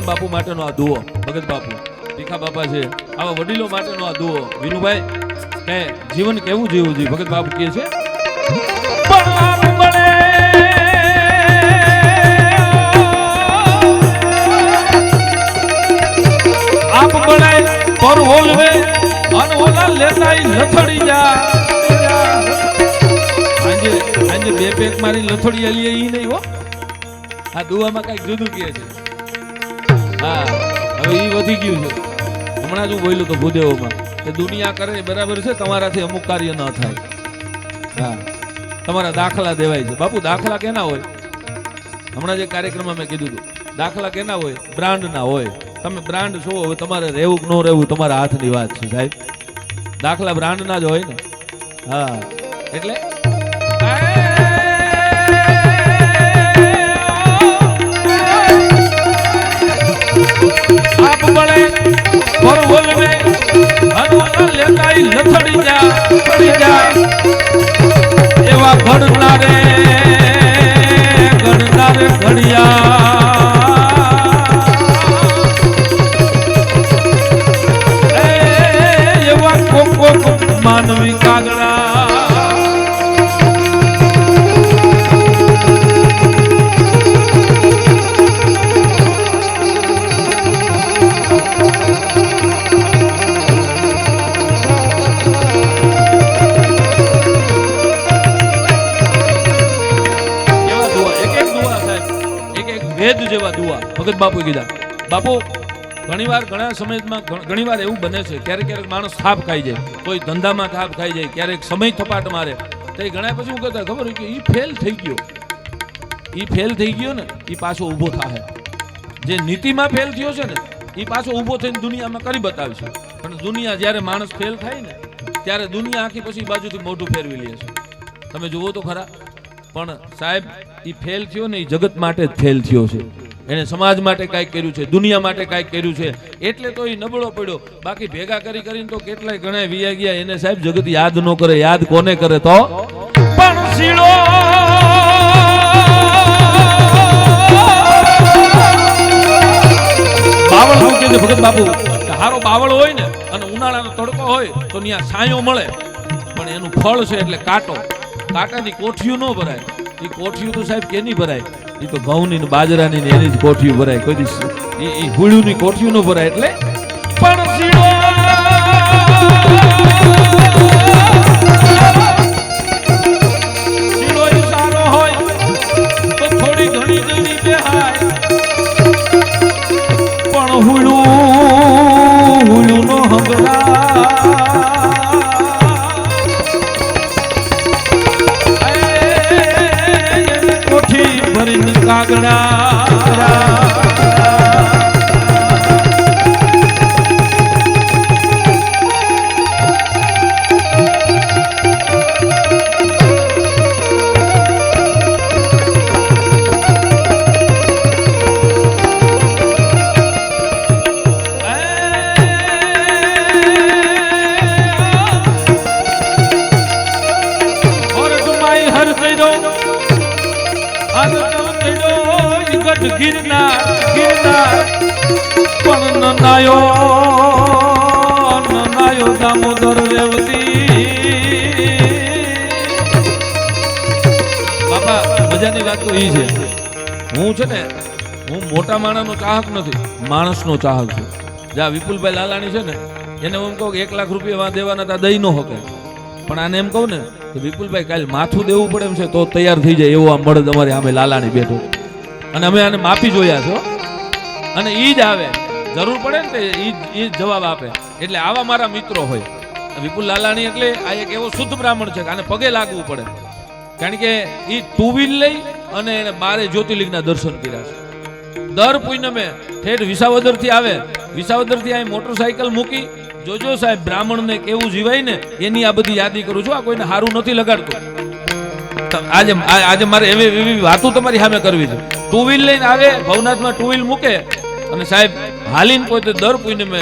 બાપુ માટેનો આ દુઓ ભગત બાપુ ભીખા બાપા છે આવા વડીલો માટેનો આ દુઓ વિનુભાઈ કે જીવન કેવું જીવવું જોઈએ ભગત બાપુ કહે છે બળાય પર ઓલવે અન ઓલા લેતાઈ લથડી જા આજે આજે બે પેક મારી લથડી આલી ઈ નહીં હો આ દુવામાં કઈક જુદું કહે છે હા હવે ઈ વધી ગયું છે હમણાં જ હું બોલ્યું તો ભૂદેવોમાં કે દુનિયા કરે બરાબર છે તમારાથી અમુક કાર્ય ન થાય હા તમારા દાખલા દેવાય છે બાપુ દાખલા કેના હોય હમણાં જે કાર્યક્રમમાં મેં કીધું હતું દાખલા કેના હોય બ્રાન્ડ ના હોય તમે બ્રાન્ડ છો હવે તમારે રહેવું કે ન રહેવું તમારા હાથની વાત છે સાહેબ દાખલા બ્રાન્ડ ના જ હોય ને હા એટલે આપ બળે પર ઓલવે અનોલા લેતાઈ લથડી જા પડી જા એવા ઘડનારે ઘડિયા એવા કોક માનવી કાગડા વેદ જેવા દુઆ ભગત બાપુ કીધા બાપુ ઘણીવાર ઘણા સમયમાં ઘણીવાર એવું બને છે ક્યારેક ક્યારેક માણસ થાપ ખાઈ જાય કોઈ ધંધામાં થાપ ખાઈ જાય ક્યારેક સમય થપાટ મારે તો એ ઘણા પછી હું કહેતા ખબર કે ઈ ફેલ થઈ ગયો ને ઈ પાછો ઊભો થાય જે નીતિમાં ફેલ થયો છે ને ઈ પાછો ઊભો થઈને દુનિયામાં કરી બતાવશે પણ દુનિયા જ્યારે માણસ ફેલ થાય ને ત્યારે દુનિયા આખી પછી બાજુથી મોઢું ફેરવી લે છે તમે જુઓ તો ખરા પણ સાહેબ ઈ ફેલ થયો ને એ જગત માટે જ ફેલ થયો છે એને સમાજ માટે કાંઈક કર્યું છે દુનિયા માટે કાંઈક કર્યું છે એટલે તો એ નબળો પડ્યો બાકી ભેગા કરીને તો કેટલાય ઘણા વિયા ગયા એને સાહેબ જગત યાદ ન કરે યાદ કોને કરે તો પણ શીળો બાવળ શું કહે છે ભગત બાપુ હારો બાવળ હોય ને અને ઉનાળાનો તડકો હોય તો ત્યાં છાંયો મળે પણ એનું ફળ છે એટલે કાંટાની કોઠીઓ ન ભરાય એ કોઠીઓ તો સાહેબ કેની ભરાય એ તો ઘઉંની ને બાજરાની ને એની જ કોઠીઓ ભરાય કોઈ દિવસ એ હુળ્યુંની કોઠીઓ ન ભરાય એટલે પણ શીળો સારો હોય તો થોડી ઘણી જણી બેહાય પણ હુળ્યું નો હંગડા કાગડા ગિરનાર પણ નનાયો દામોદર રેવતી બાપા મજાની વાત તો ઈ છે હું છે ને હું મોટા માણસનો ચાહક નથી માણસનો ચાહક છું જ્યાં વિપુલભાઈ લાલાણી છે ને એને હું કહું 1 લાખ રૂપિયા દેવાના તા દઈ ન હોકે પણ આને એમ કહું ને કે વિપુલભાઈ કાલે માથું દેવું પડે એમ છે તો તૈયાર થઈ જાય એવો આ મળદ અમારે સામે લાલાણી બેઠો અને અમે આને માફી જોયા છો અને ઈ જ આવે જરૂર પડે ને ઈ જવાબ આપે એટલે આવા મારા મિત્રો હોય વિપુલ લાલાણી એટલે આ એક એવો શુદ્ધ બ્રાહ્મણ છે કે આને પગે લાગવું પડે કારણ કે ઈ 2 વ્હીલ લઈ અને એને 12 જ્યોતિર્લિંગના દર્શન કર્યા છે દર પૂનમે ઠેઠ વિસાવદર થી આવે વિસાવદર થી અહીં મોટરસાયકલ મૂકી જોજો સાહેબ બ્રાહ્મણને કેવું જીવાય ને એની આ બધી યાદી કરું છું આ કોઈને સારું નથી લગાડતું આજે મારે એવી વાતો તમારી સામે કરવી છે 2 વ્હીલ લઈને આવે ભવનાથમાં 2 વ્હીલ મૂકે અને સાહેબ હાલીને પોતે દર પૂનમે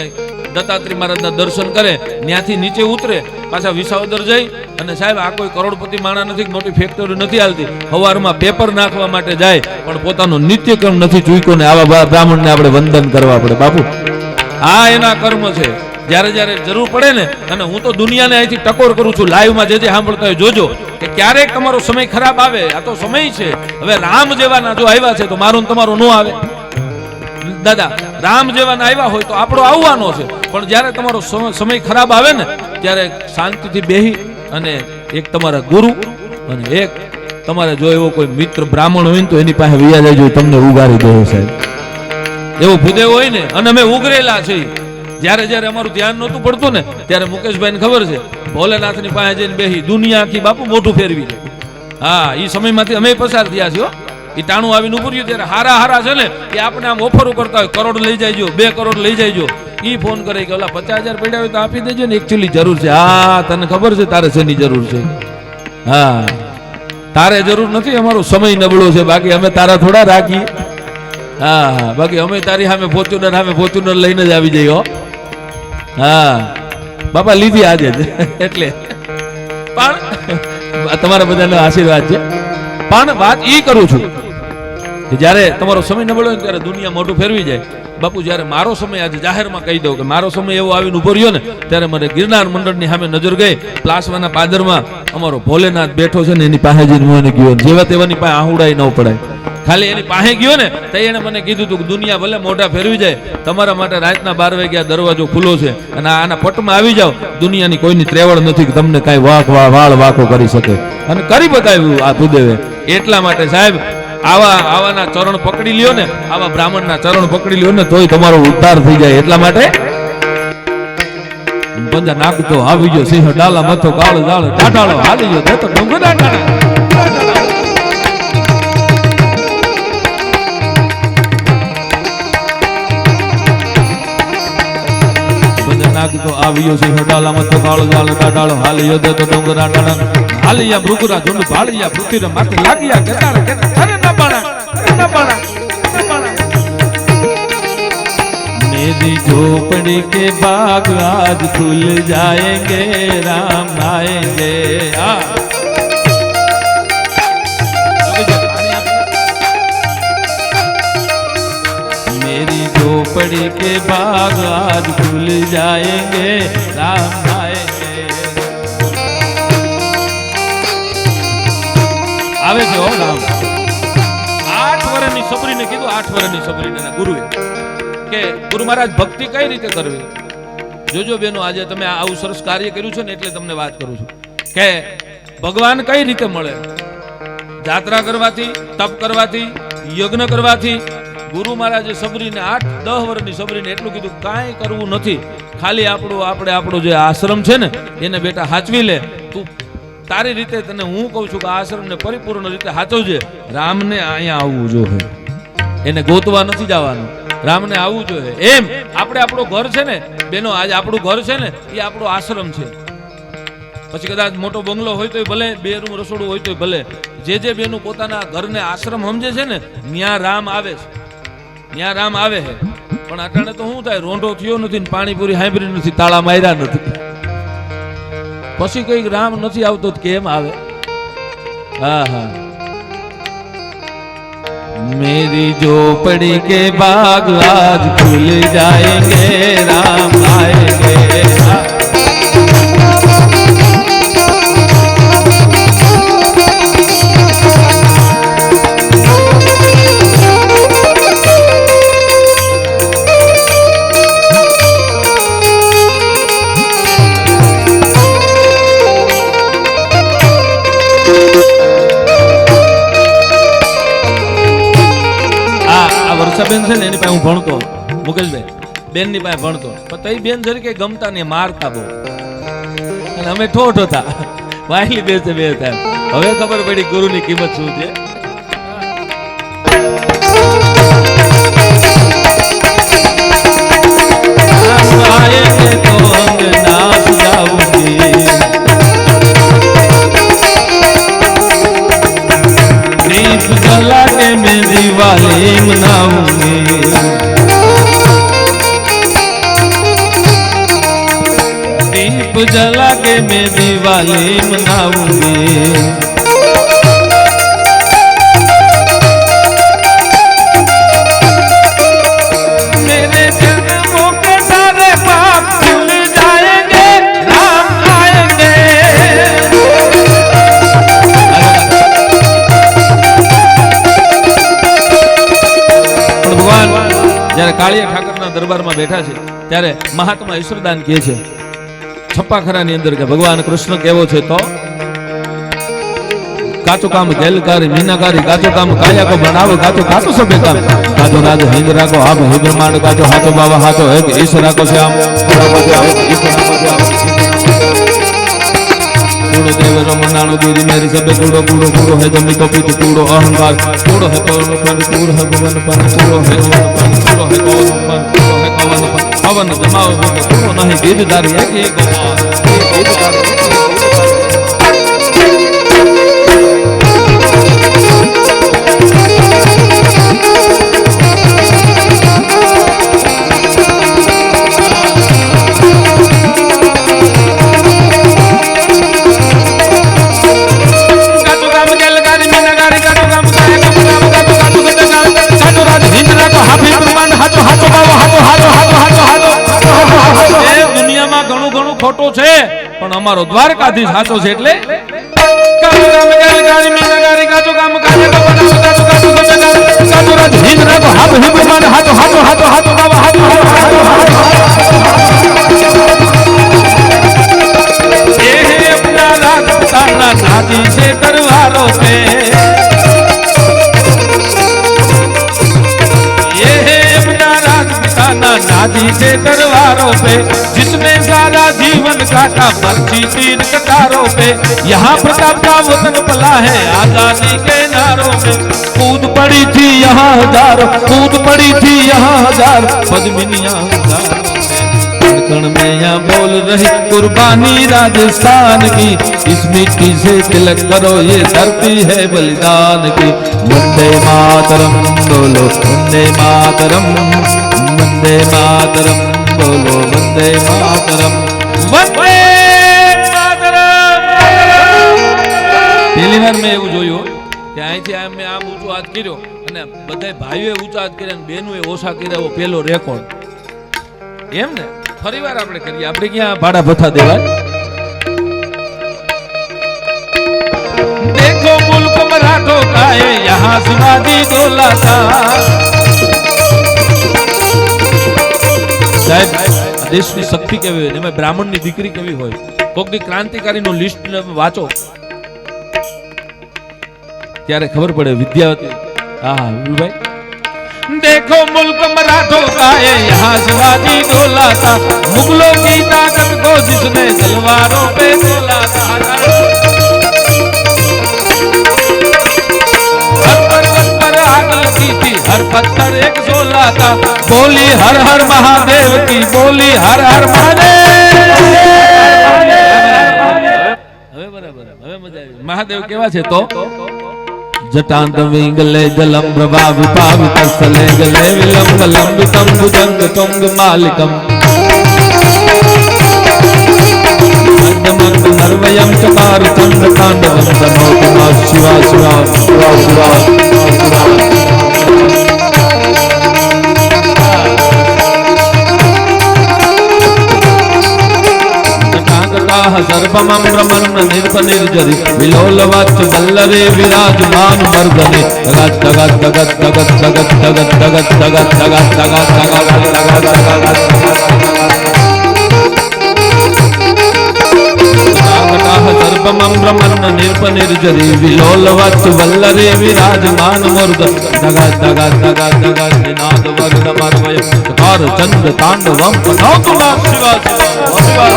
દત્તાત્રેય મહારાજના દર્શન કરે ત્યાંથી નીચે ઉતરે પાછા વિસાવદર જઈ અને સાહેબ આ કોઈ કરોડપતિ માણા નથી મોટી ફેક્ટરી નથી હાલતી સવારમાં પેપર નાખવા માટે જાય પણ પોતાનો નિત્યક્રમ નથી ચૂક્યો ને આવા બ્રાહ્મણને આપણે વંદન કરવા પડે બાપુ આ એના કર્મ છે જ્યારે જ્યારે જરૂર પડે ને અને હું તો દુનિયાને અહીંથી ટકોર કરું છું લાઈવમાં જે સાંભળતા હોય જોજો કે ક્યારેક તમારો સમય ખરાબ આવે આ તો સમય છે હવે રામ જેવાના જો આવ્યા છે તો મારું તમારું ન આવે દાદા રામ જેવાના આવ્યા હોય તો આપણો આવવાનો છે, પણ જ્યારે તમારો સમય ખરાબ આવે ને ત્યારે શાંતિથી બેહી અને એક તમારા ગુરુ અને એક તમારે જો એવો કોઈ મિત્ર બ્રાહ્મણ હોય ને તો એની પાસે વિયા જાય, તમને ઉગારી દે સાહેબ. એવો ભૂદેવ હોય ને, અને અમે ઉગરેલા છે. જ્યારે જ્યારે અમારું ધ્યાન નહોતું પડતું ને ત્યારે મુકેશભાઈને ખબર છે ભોલેનાથની પાસે જઈને બેહી દુનિયા આખી બાપુ મોઢું ફેરવી દે. હા, એ સમયમાંથી અમે પસાર થયા છીએ. એ ટાણું આવીને ઉભું રહ્યું ત્યારે હારા છે ને એ આપણે આમ ઓફરો કરતા હોય, કરોડ લઈ જાયજો, 2 કરોડ લઈ જાયજો. ઈ ફોન કરે કે ઓલા 50,000 પડ્યા હોય તો આપી દેજો ને, એકચ્યુઅલી જરૂર છે. હા, તને ખબર છે તારે શેની જરૂર છે? હા, તારે જરૂર નથી, અમારો સમય નબળો છે, બાકી અમે તારા થોડા રાખીએ. હા, બાકી અમે તારી સામે ફોર્ચ્યુનર લઈને જ આવી જઈએ. હા બાપા, લીધી આજે જ એટલે પણ તમારા બધાનો આશીર્વાદ છે. પણ વાત ઈ કરું છું કે જ્યારે તમારો સમય નબળો હોય ત્યારે દુનિયા મોઢું ફેરવી જાય. બાપુ જ્યારે મારો સમય આજે જાહેરમાં કહી દઉં કે મારો સમય એવો આવીને ઉભો રહ્યો ને ત્યારે મને ગિરનાર મંડળની સામે નજર ગઈ. પ્લાસવાના પાદરમાં અમારો ભોલેનાથ બેઠો છે ને એની પાસે જઈને મને ગયો, જેવા તેવાની પાસે આહુડાઈ ન પડાય. ખાલી એની પાસે ગયો ને તો એને મને કીધું હતું કે દુનિયા ભલે મોઢા ફેરવી જાય, તમારા માટે રાતના 12 વાગ્યા દરવાજો ખુલ્લો છે અને આના પટમાં આવી જાઓ. દુનિયાની કોઈની ત્રેવડ નથી કે તમને કાંઈ વાળ વાંકો કરી શકે, અને કરી બતાવ્યું આ ભૂદેવે. એટલા માટે સાહેબ આવાના ચરણ પકડી લ્યો ને, આવા બ્રાહ્મણના ચરણ પકડી લ્યો ને તોય તમારો ઉદ્ધાર થઈ જાય. એટલા માટે બંજા નાખતો આવી ગયો સિંહ ડાલા મથો કાળ જાળ ટાટાળો હાલી ગયો તે તો ડુંગરા નાખતો આવ્યો સિંહ ડાલા મથો કાળ જાળ ટાટાળો હાલી ગયો તે તો ડુંગરા ટાટા હાલિયા ભૃગુરા ઝુંડ ભાળિયા પૃથ્વીને માથે લાગ્યા કેતાળ અરે ન પાણા मेरी झोपड़ी के बाग आज खुल जाएंगे, राम आएंगे. मेरी झोपड़ी के बाग आज खुल जाएंगे, राम आएंगे. આવે છે હો રામ. 8 વર્ષની છોકરીને કીધું, 8 વર્ષની છોકરીને ગુરુએ કે ગુરુ મહારાજ ભક્તિ કઈ રીતે કરવી. જોજો બેનો, આજે તમે આવું સરસ કાર્ય કર્યું છે ને એટલે તમને વાત કરું છું કે ભગવાન કઈ રીતે મળે. જાત્રા કરવાથી, તપ કરવાથી, યજ્ઞ કરવાથી. ગુરુ મહારાજે સબરીને 8-10 વર્ષની સબરીને એટલું કીધું કાંઈ કરવું નથી, ખાલી આપણો જે આશ્રમ છે ને એને બેટા હાચવી લે. તું તારી રીતે, તને હું કહું છું કે આશ્રમને પરિપૂર્ણ રીતે હાચવજે. રામને અહીંયા આવવું જોઈએ, એને ગોતવા નથી જવાનું, રામને આવવું જોઈએ. એમ આપણે આપણું ઘર છે ને બેનો, આજે આપણું ઘર છે ને એ આપણો આશ્રમ છે. પછી કદાચ મોટો બંગલો હોય તો ભલે, 2 રૂમ રસોડું હોય તો ભલે, જે બેનું પોતાના ઘરને આશ્રમ સમજે છે ને ત્યાં રામ આવે છે, ત્યાં રામ આવે છે. પણ અટાણે તો શું થાય, રોંઢો થયો નથી ને પાણીપુરી હાંભરી નથી, તાળા માર્યા નથી, પછી કઈક રામ નથી આવતો કેમ આવે. હા હા, मेरी झोपड़ी के बाग आज खुल जाएंगे, राम आएंगे. બેન છે ને એની પાસે હું ભણતો, મુકેશભાઈ બેન ની પાસે ભણતો, પણ તઈ બેન જરી કઈ ગમતા ને મારતા બહુ, અને અમે ઠોઠ હતા, વાયલી બેસે બે હતા. હવે ખબર પડી ગુરુ ની કિંમત શું છે. दीप जला के मैं दिवाली मनाऊंगी, दीप जला के मैं दिवाली मनाऊंगी. मेरे जन्मों के सारे पाप धुल जाएंगे, राम आएंगे. જ્યારે કાળિયા ઠાકરના દરબારમાં બેઠા છે ત્યારે મહાત્મા ઈશ્વરદાન કહે છે છપ્પાખરાની અંદર કે ભગવાન કૃષ્ણ કેવો છે તો કાચો કામ ગેલકારી મીનાકારી કાચો કામ કાયા કો બનાવો કાચો કાચો સબે કામ કાચો રાજ હિંદ રાખો આપ હે બ્રહ્માંડ કાચો હાથો બાવા હાથો એક ઈશ્વર રાખો શ્યામ कूड़ो देव रमनाणो गिरी मेरी सबे कूड़ो कूड़ो कूड़ो है जमी को पीत कूड़ो अहंकार कूड़ो है पवन पर कूड़ो है भवन पर कूड़ो है पवन पर कूड़ो है पवन पर कूड़ो है पवन पर पवन जमाओ कूड़ो नहीं गीतदारी है कि गोपाल गीतदारी ખોટો છે પણ અમારો દ્વારકાધીશ સાચો છે એટલે કાચો કામ ગેલકારી મીનાકારી કાચો કામ કાચો બનાવો કાચો કાચો સચેદાર કાચો રાજ હિંદ રાખો હાથ હિંદ માન હાથો હાથો હાથો હાથો બાવા હાથો એ હે અપના રાજતાના નાજી છે તરવારો पे ये है अपना राजताना नाजी से तरवारों पे जिसने सारा जीवन काटा मर्ची तीन कतारों पे यहाँ प्रताप का वतन पला है आजादी के नारों में कूद पड़ी थी यहाँ हजारों कूद पड़ी थी यहाँ हजार पद्मिनियां कण में यहाँ बोल रही कुर्बानी राजस्थान की इस मिट्टी से तिलक करो ये धरती है बलिदान की वंदे मातरम बोलो वंदे मातरम वंदे मातरम बोलो वंदे मातरम वंदे मातरम પહેલી વાર મેં એવું જોયું કે અહીંથી મેં આમ ઊંચો હાથ કર્યો અને બધાય ભાઈઓએ ઊંચો હાથ કર્યા અને બહેનોએ ઓછા કર્યા એવો પહેલો રેકોર્ડ એમ ને ફરીવાર આપણે કરીએ આપણે ક્યાં ભાડા ભથ્થા દેવાય देखो मुल्क मराठों का है यहाँ शिवाजी डोला था સાહેબ દેશની શક્તિ કેવી હોય એમાં બ્રાહ્મણની દીકરી કેવી હોય કોકની ક્રાંતિકારીનું લિસ્ટ વાંચો ત્યારે ખબર પડે વિદ્યાવતી હા ભાઈ देखो मुल्क मराठों का है यहाँ शिवाजी डोला था मुगलों की ताकत को जिसने तलवारों पे तोला था हर पर्वत पर आग लगी थी हर पत्थर एक सोला था बोली हर हर महादेव की बोली हर हर महादेव હવે બરાબર હવે મજા આવી મહાદેવ કેવા છે તો जटांत विंगले जलम प्रभा विपावित स्थले गले विलंब लंबितम भुजंग तुंग मालिकम मंद नर्वयम चकार चंद्र तांडवम तनोतमा शिवा शिवा शिवा शिवा सर्वमं ब्रह्मन् निर्पनिर्जरि विलोलवच्च वल्लरे विराजमान मर्दने तगत तगत तगत तगत तगत तगत तगत तगत तगत तगत तगत सर्वमं ब्रह्मन् निर्पनिर्जरि विलोलवच्च वल्लरे विराजमान मूर्ध तगत तगत तगत तगत निनाद वर्णमर्वय चकार चंद्र तांडवम पठौतु नः शिवा शिवा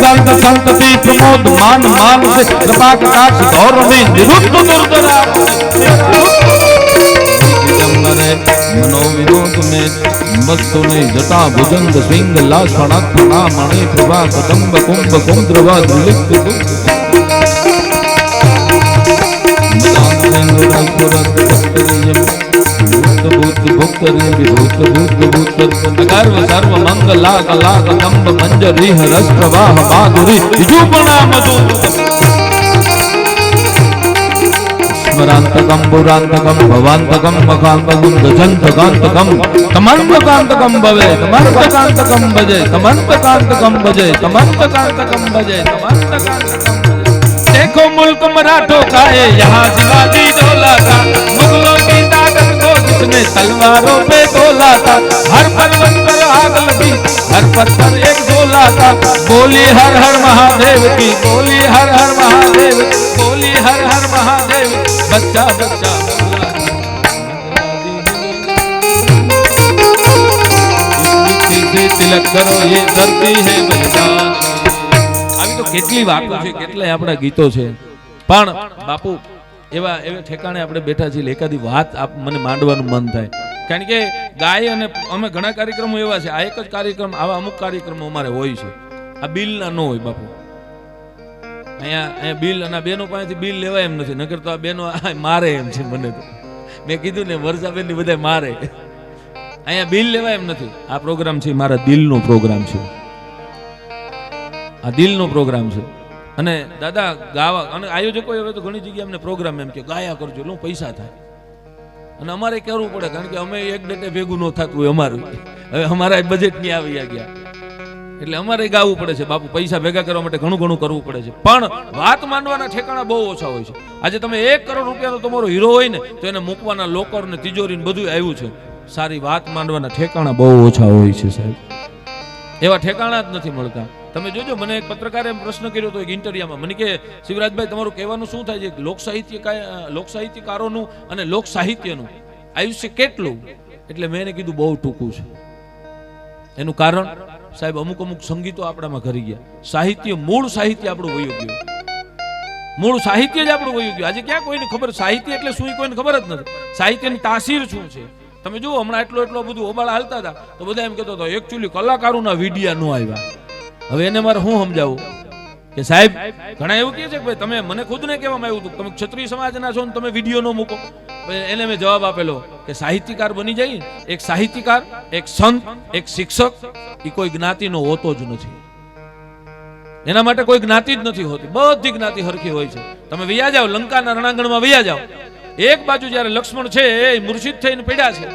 निरंत संतति प्रमोद मान मान से कृपा कटाक्ष गौर में निरुद्ध दुर्धरा मनोविनोद में मस्तु ने जटा भुजंग सिंह लाक्षणात्म नामणि प्रभा कदम्ब कुंभ कुंद्रवाद लिप्त सर्व मंगला कला कदम्ब मंजरी रस प्रवाह माधुरी विजूपना मधु स्मरांतकम पुरांतकम भवांतकम मखांतकम गजंतकांतकम तमंतकांतकम भवे तमंतकांतकम भजे तमंतकांतकम भजे तमंतकांतकम भजे तमंतकांतकम देखो मुल्क मराठों का है यहाँ शिवाजी डोला था मुगलों की ताकत को जिसने तलवारों पे तोला था हर पर्वत पर आग लगी हर पत्थर एक झोला था बोली हर हर महादेव की बोली हर हर महादेव बोली हर हर महादेव बच्चा बच्चा तिलक करो ये धरती है बलिदान तो કેટલી વાતો છે કેટલાય આપણા ગીતો છે પણ બાપુ એવા ઠેકાણે આપણે બેઠા છીએ એકાદી વાત મને માંડવાનું મન થાય કારણ કે ગાય અને અમે ઘણા કાર્યક્રમો એવા છે આ એક જ કાર્યક્રમ આવા અમુક કાર્યક્રમો અમારે હોય છે આ બિલના ન હોય બાપુ અહીંયા બિલ અને બેનો પાસેથી બિલ લેવાય એમ નથી નકર તો આ બેનો મારે એમ છે મને તો મેં કીધું ને વર્ષાબેન ની બધા મારે અહીંયા બિલ લેવાય એમ નથી આ પ્રોગ્રામ છે મારા દિલનો પ્રોગ્રામ છે આ દિલનો પ્રોગ્રામ છે અને દાદા ગાવા અને આયોજકો હવે તો ઘણી જગ્યાએ અમને પ્રોગ્રામ એમ કે ગાયા કરજો એટલે પૈસા થાય અને અમારે કરવું પડે કારણ કે અમે એક ડેટે ભેગું ન થતું હોય અમારું હવે અમારા બજેટ ની આવી ગયા એટલે અમારે ગાવું પડે છે બાપુ પૈસા ભેગા કરવા માટે ઘણું ઘણું કરવું પડે છે પણ વાત માંડવાના ઠેકાણા બહુ ઓછા હોય છે આજે તમે 1 કરોડ રૂપિયાનો તમારો હીરો હોય ને તો એને મૂકવાના લોકર ને તિજોરી ને બધું આવ્યું છે સારી વાત માંડવાના ઠેકાણા બહુ ઓછા હોય છે સાહેબ એવા ઠેકાણા જ નથી મળતા તમે જોજો મને એક પત્રકારે પ્રશ્ન કર્યો હતો એક ઇન્ટરવ્યુમાં મને કે શિવરાજભાઈ તમારું કહેવાનું શું થાય છે લોક સાહિત્યકારોનું અને લોક સાહિત્યનું આયુષ્ય કેટલું એટલે મેં એને કીધું બહુ ટૂંકું છે એનું કારણ સાહેબ અમુક સંગીતો આપણામાં ઘરી ગયા સાહિત્ય મૂળ સાહિત્ય આપણું વયું ગયું મૂળ સાહિત્ય જ આપણું વયું ગયું આજે ક્યાં કોઈને ખબર સાહિત્ય એટલે શું કોઈને ખબર જ નથી સાહિત્યની તાસીર શું છે તમે જુઓ હમણાં એટલો બધું ઓબાળા હાલતા હતા તો બધા એમ કહેતો હતો એકચ્યુઅલી કલાકારોના વિડિયા ન આવ્યા હવે એને મારે શું સમજાવું કે સાહેબ ઘણા એવું કહે છે કે ભાઈ તમે મને ખુદને કહેવામાં આવ્યું હતું તમે ક્ષત્રિય સમાજના છો ને તમે વિડીયો ન મૂકો એને મેં જવાબ આપેલો કે સાહિત્યકાર બની જાય એક સાહિત્યકાર એક સંત એક શિક્ષક એ કોઈ જ્ઞાતિનો હોતો જ નથી એના માટે કોઈ જ્ઞાતિ જ નથી હોતી બધી જ્ઞાતિ હરખી હોય છે તમે વૈયા જાઓ લંકાના રણાંગણમાં વૈયા જાઓ એક બાજુ જ્યારે લક્ષ્મણ છે એ મૂર્છિત થઈને પડ્યા છે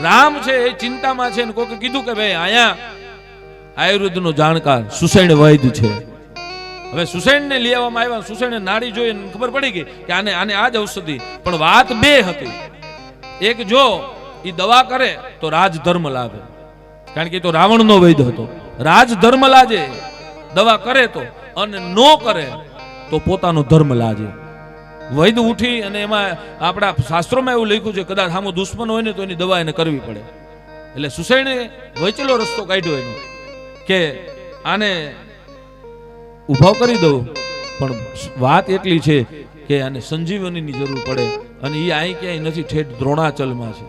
રામ છે એ ચિંતામાં છે ને કોકે કીધું કે ભાઈ અહીંયા આયુર્વેદનો જાણકાર સુસૈણ વૈદ્ય છે હવે સુસૈણને લઈ આવવામાં આવ્યા સુસૈણે નાડી જોઈ ખબર પડી ગઈ કે આને આ જ ઔષધિ પણ વાત બે હતી એક જો એ દવા કરે તો રાજધર્મ લાભે કારણ કે તો રાવણનો વૈદ્ય હતો રાજધર્મ લાજે દવા કરે તો અને નો કરે તો પોતાનો ધર્મ લાજે વૈદ્ય ઉઠી અને એમાં આપણા શાસ્ત્રોમાં એવું લખ્યું છે કદાચ સામો દુશ્મન હોય ને તો એની દવા એને કરવી પડે એટલે સુસૈણે વચેલો રસ્તો કાઢ્યો એનો કે આને ઉભો કરી દઉં પણ વાત એટલી છે કે આને સંજીવનીની જરૂર પડે અને એ અહીં ક્યાંય નથી ઠેઠ દ્રોણાચલમાં છે